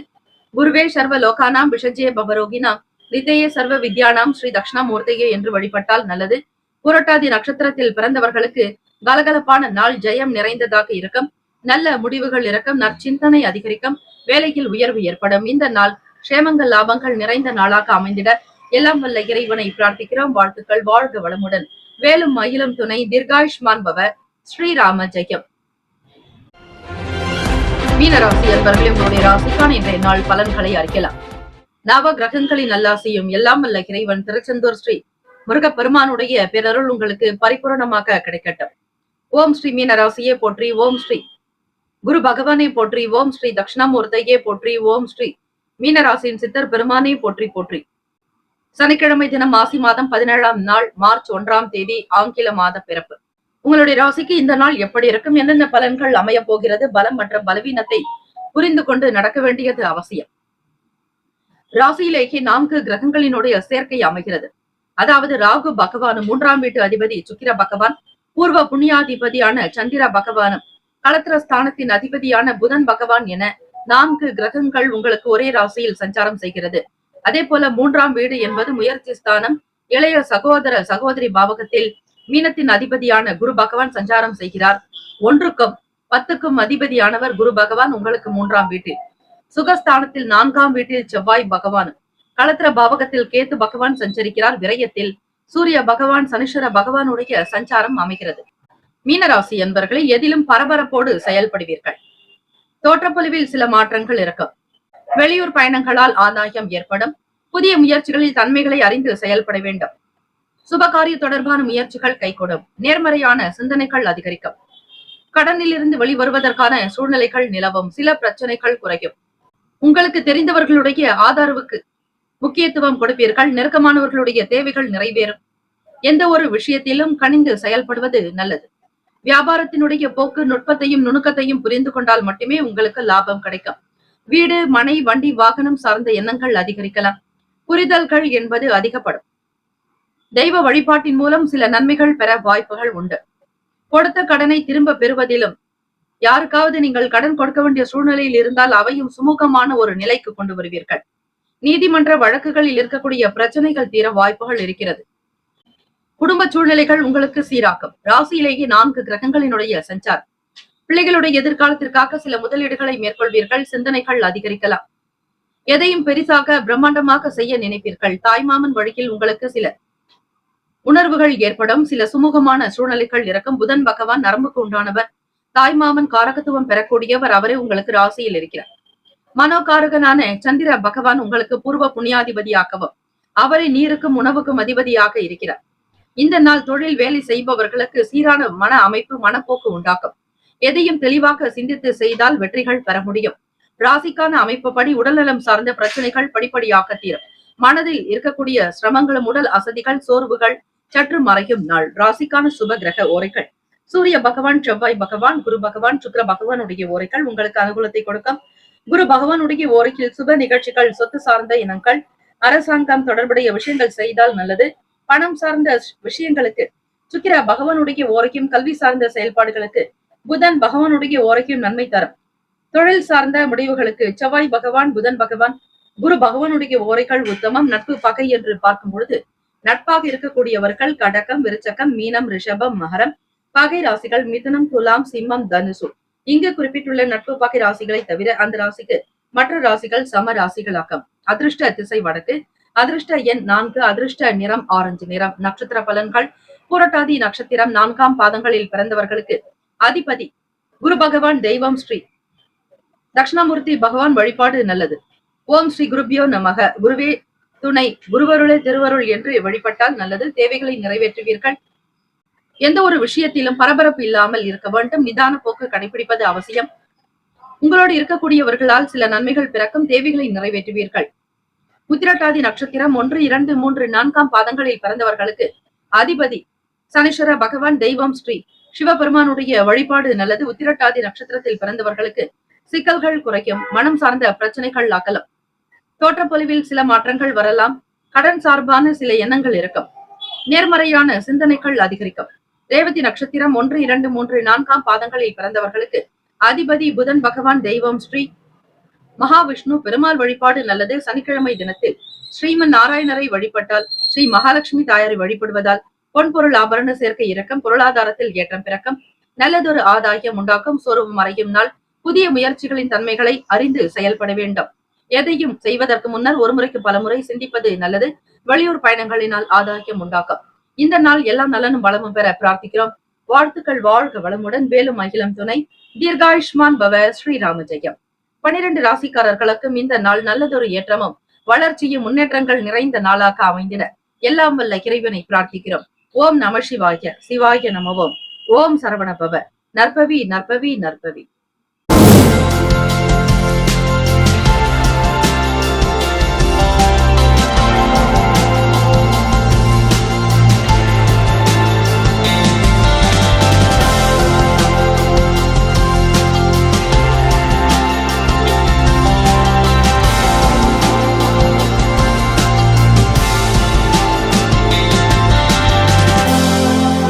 குருவே சர்வ லோகானாம் விஷஜே பவரோகினாம் நிதயே சர்வ வித்யானாம் ஸ்ரீ தட்சிணாமூர்த்தியே என்று வழிபட்டால் நல்லது. பூரட்டாதி நட்சத்திரத்தில் பிறந்தவர்களுக்கு கலகலப்பான நாள். ஜெயம் நிறைந்ததாக இருக்கும். நல்ல முடிவுகள் இருக்கும். நற்சிந்தனை அதிகரிக்கும். வேலையில் உயர்வு ஏற்படும். இந்த நாள் க்ஷேமங்கள், லாபங்கள் நிறைந்த நாளாக அமைந்திட எல்லாம் வல்ல இறைவனை பிரார்த்திக்கிறோம். வாழ்த்துக்கள். வாழ்க வளமுடன். வேலும் மயிலும் துணை. தீர்காயுஷ்மான் பவ. ஸ்ரீராம ஜெயம். மீனராசி அன்பர்களே, உங்களுடைய ராசிக்கான இன்றைய நாள் பலன்களை அறிக்கலாம். நவ கிரகங்களின் நல்லாசியும் எல்லாம் வல்ல இறைவன் திருச்செந்தூர் ஸ்ரீ முருகப்பெருமானுடைய பேரருள் உங்களுக்கு பரிபூரணமாக கிடைக்கட்டும். ஓம் ஸ்ரீ மீனராசியே போற்றி. ஓம் ஸ்ரீ குரு பகவானை போற்றி. ஓம் ஸ்ரீ தட்சிணாமூர்த்தியே போற்றி. ஓம் ஸ்ரீ மீனராசியின் சித்தர் பெருமானை போற்றி போற்றி. சனிக்கிழமை தினம் மாசி மாதம் 17ஆம் நாள் மார்ச் 1ஆம் தேதி ஆங்கில மாத பிறப்பு. உங்களுடைய ராசிக்கு இந்த நாள் எப்படி இருக்கும், என்னென்ன பலன்கள் அமைய போகிறது, பலம் மற்றும் பலவீனத்தை புரிந்து கொண்டு நடக்க வேண்டியது அவசியம். ராசியிலேயே 4 கிரகங்களினுடைய சேர்க்கை அமைகிறது. அதாவது ராகு பகவானும் 3ஆம் வீட்டு அதிபதி சுக்கிர பகவான், பூர்வ புண்ணியாதிபதியான சந்திர பகவானும் களத்திர ஸ்தானத்தின் அதிபதியான புதன் பகவான் என 4 கிரகங்கள் உங்களுக்கு ஒரே ராசியில் சஞ்சாரம் செய்கிறது. அதே போல 3ஆம் வீடு என்பது முயற்சி ஸ்தானம். இளைய சகோதர சகோதரி பாவகத்தில் மீனத்தின் அதிபதியான குரு பகவான் சஞ்சாரம் செய்கிறார். 1க்கும் 10க்கும் அதிபதியானவர் குரு பகவான் உங்களுக்கு 3ஆம் வீட்டில். சுகஸ்தானத்தில் 4ஆம் வீட்டில் செவ்வாய் பகவான். களத்திர பாவகத்தில் கேத்து பகவான் சஞ்சரிக்கிறார். விரயத்தில் சூரிய பகவான் சனீஸ்வர பகவானுடைய சஞ்சாரம் அமைகிறது. மீனராசி என்பர்களை எதிலும் பரபரப்போடு செயல்படுவீர்கள். தோற்றப்பொலிவில் சில மாற்றங்கள் இருக்கும். வெளியூர் பயணங்களால் ஆதாயம் ஏற்படும். புதிய முயற்சிகளில் தன்மைகளை அறிந்து செயல்பட வேண்டும். சுபகாரிய தொடர்பான முயற்சிகள் கைகூடும். நேர்மறையான சிந்தனைகள் அதிகரிக்கும். கடனில் இருந்து வெளிவருவதற்கான சூழ்நிலைகள் நிலவும். சில பிரச்சனைகள் குறையும். உங்களுக்கு தெரிந்தவர்களுடைய ஆதரவுக்கு முக்கியத்துவம் கொடுப்பீர்கள். நெருக்கமானவர்களுடைய தேவைகள் நிறைவேறும். எந்த ஒரு விஷயத்திலும் கனிந்து செயல்படுவது நல்லது. வியாபாரத்தினுடைய போக்கு நுட்பத்தையும் நுணுக்கத்தையும் புரிந்து கொண்டால் மட்டுமே உங்களுக்கு லாபம் கிடைக்கும். வீடு, மனை, வண்டி, வாகனம் சார்ந்த எண்ணங்கள் அதிகரிக்கலாம். புரிதல்கள் என்பது அதிகப்படும். தெய்வ வழிபாட்டின் மூலம் சில நன்மைகள் பெற வாய்ப்புகள் உண்டு. கொடுத்த கடனை திரும்ப பெறுவதிலும் யாருக்காவது நீங்கள் கடன் கொடுக்க வேண்டிய சூழ்நிலையில் இருந்தால் அவையும் சுமூகமான ஒரு நிலைக்கு கொண்டு வருவீர்கள். நீதிமன்ற வழக்குகளில் இருக்கக்கூடிய பிரச்சனைகள் தீர வாய்ப்புகள் இருக்கிறது. குடும்ப சூழ்நிலைகள் உங்களுக்கு சீராக்கும். ராசியிலேயே 4 கிரகங்களினுடைய சஞ்சாரம். பிள்ளைகளுடைய எதிர்காலத்திற்காக சில முதலீடுகளை மேற்கொள்வீர்கள். சிந்தனைகள் அதிகரிக்கலாம். எதையும் பெரிசாக பிரம்மாண்டமாக செய்ய நினைப்பீர்கள். தாய்மாமன் வழியில் உங்களுக்கு சில உணர்வுகள் ஏற்படும். சில சுமூகமான சூழ்நிலைகள் இருக்கும். புதன் பகவான் நரம்புக்கு உண்டானவர். தாய்மாமன் காரகத்துவம் பெறக்கூடியவர். அவரே உங்களுக்கு ராசியில் இருக்கிறார். மனோகாரகனான சந்திர பகவான் உங்களுக்கு பூர்வ புண்ணியாதிபதியாகவும் அவரை நீருக்கும் உணவுக்கும் அதிபதியாக இருக்கிறார். இந்த நாள் தொழில் வேலை செய்பவர்களுக்கு சீரான மன அமைப்பு, மனப்போக்கு உண்டாக்கும். எதையும் தெளிவாக சிந்தித்து செய்தால் வெற்றிகள் பெற முடியும். ராசிக்கான அமைப்புப்படி உடல்நலம் சார்ந்த பிரச்சனைகள் படிப்படியாக தீரும். மனதில் இருக்கக்கூடிய சிரமங்களும் உடல் அசதிகள், சோர்வுகள் சற்று மறையும் நாள். ராசிக்கான சுப கிரக ஓரைகள்: சூரிய பகவான், செவ்வாய் பகவான், குரு பகவான், சுக்கிர பகவானுடைய ஓரைகள் உங்களுக்கு அனுகூலத்தை கொடுக்கும். குரு பகவானுடைய ஓரையில் சுப நிகழ்ச்சிகள், சொத்து சார்ந்த இனங்கள், அரசாங்கம் தொடர்புடைய விஷயங்கள் செய்தால் நல்லது. பணம் சார்ந்த விஷயங்களுக்கு சுக்கிர பகவானுடைய ஓரைக்கும், கல்வி சார்ந்த செயல்பாடுகளுக்கு புதன் பகவானுடைய ஓரைக்கும் நன்மை தரும். தொழில் சார்ந்த முடிவுகளுக்கு செவ்வாய் பகவான், புதன் பகவான், குரு பகவானுடைய ஓரைகள் உத்தமம். நட்பு பகை என்று பார்க்கும் பொழுது நட்பாக இருக்கக்கூடியவர்கள் கடகம், விருச்சகம், மீனம், ரிஷபம், மகரம். பகை ராசிகள் மிதுனம், துலாம், சிம்மம், தனுசு. இங்கு குறிப்பிட்டுள்ள நட்பு பகை ராசிகளை தவிர அந்த ராசிக்கு மற்ற ராசிகள் சம ராசிகளாகும். அதிர்ஷ்ட திசை வடக்கு. அதிர்ஷ்ட எண் 4. அதிர்ஷ்ட நிறம் ஆரஞ்சு நிறம். நட்சத்திர பலன்கள்: புரட்டாதி நட்சத்திரம் 4ஆம் பாதங்களில் பிறந்தவர்களுக்கு அதிபதி குரு பகவான். தெய்வம் ஸ்ரீ தட்சிணாமூர்த்தி பகவான் வழிபாடு நல்லது. ஓம் ஸ்ரீ குருபியோ நமக. குருவே துணை, குருவருளே திருவருள் என்று வழிபட்டால் நல்லது. தேவைகளை நிறைவேற்றுவீர்கள். எந்த ஒரு விஷயத்திலும் பரபரப்பு இல்லாமல் இருக்க வேண்டும். நிதான போக்கு கடைபிடிப்பது அவசியம். உங்களோடு இருக்கக்கூடியவர்களால் சில நன்மைகள் பிறக்கும். தேவைகளை நிறைவேற்றுவீர்கள். உத்திரட்டாதி நட்சத்திரம் 1, 2, 3, 4ஆம் பாதங்களில் பிறந்தவர்களுக்கு அதிபதி சனீஸ்வர பகவான். தெய்வம் ஸ்ரீ சிவபெருமானுடைய வழிபாடு நல்லது. உத்திரட்டாதி நட்சத்திரத்தில் பிறந்தவர்களுக்கு சிக்கல்கள் குறைக்கும். மனம் சார்ந்த பிரச்சனைகள் அகலும். தோற்றப்பொலிவில் சில மாற்றங்கள் வரலாம். கடன் சார்பான சில எண்ணங்கள் இருக்கும். நேர்மறையான சிந்தனைகள் அதிகரிக்கும். ரேவதி நட்சத்திரம் 1, 2, 3, 4ஆம் பாதங்களில் பிறந்தவர்களுக்கு அதிபதி புதன் பகவான். தெய்வம் ஸ்ரீ மகாவிஷ்ணு. பெருமாள் வழிபாடு நல்லது. சனிக்கிழமை தினத்தில் ஸ்ரீமன் நாராயணரை வழிபட்டால், ஸ்ரீ மகாலட்சுமி தாயாரை வழிபடுவதால் பொன்பொருள் ஆபரண சேர்க்கை இறக்கம். பொருளாதாரத்தில் ஏற்றம் பிறக்கம். நல்லதொரு ஆதாயம் உண்டாக்கும். சோர்வு மறையும் நாள். புதிய முயற்சிகளின் தன்மைகளை அறிந்து செயல்பட வேண்டும். எதையும் செய்வதற்கு முன்னர் ஒரு முறைக்கு பலமுறை சிந்திப்பது நல்லது. வெளியூர் பயணங்களினால் ஆதாயம் உண்டாக்கும். இந்த நாள் எல்லா நலனும் வளமும் பெற பிரார்த்திக்கிறோம். வாழ்த்துக்கள். வாழ்க வளமுடன். வேலும் அகிலம் துணை. தீர்காயுஷ்மான் பவ. ஸ்ரீராம ஜெயம். 12 ராசிக்காரர்களுக்கும் இந்த நாள் நல்லதொரு ஏற்றமும் வளர்ச்சியும் முன்னேற்றங்கள் நிறைந்த நாளாக அமைந்திட எல்லாம் வல்ல இறைவனை பிரார்த்திக்கிறோம். ஓம் நம சிவாய. சிவாய நமவோம். ஓம் சரவண பவ. நற்பவி நற்பவி நற்பவி.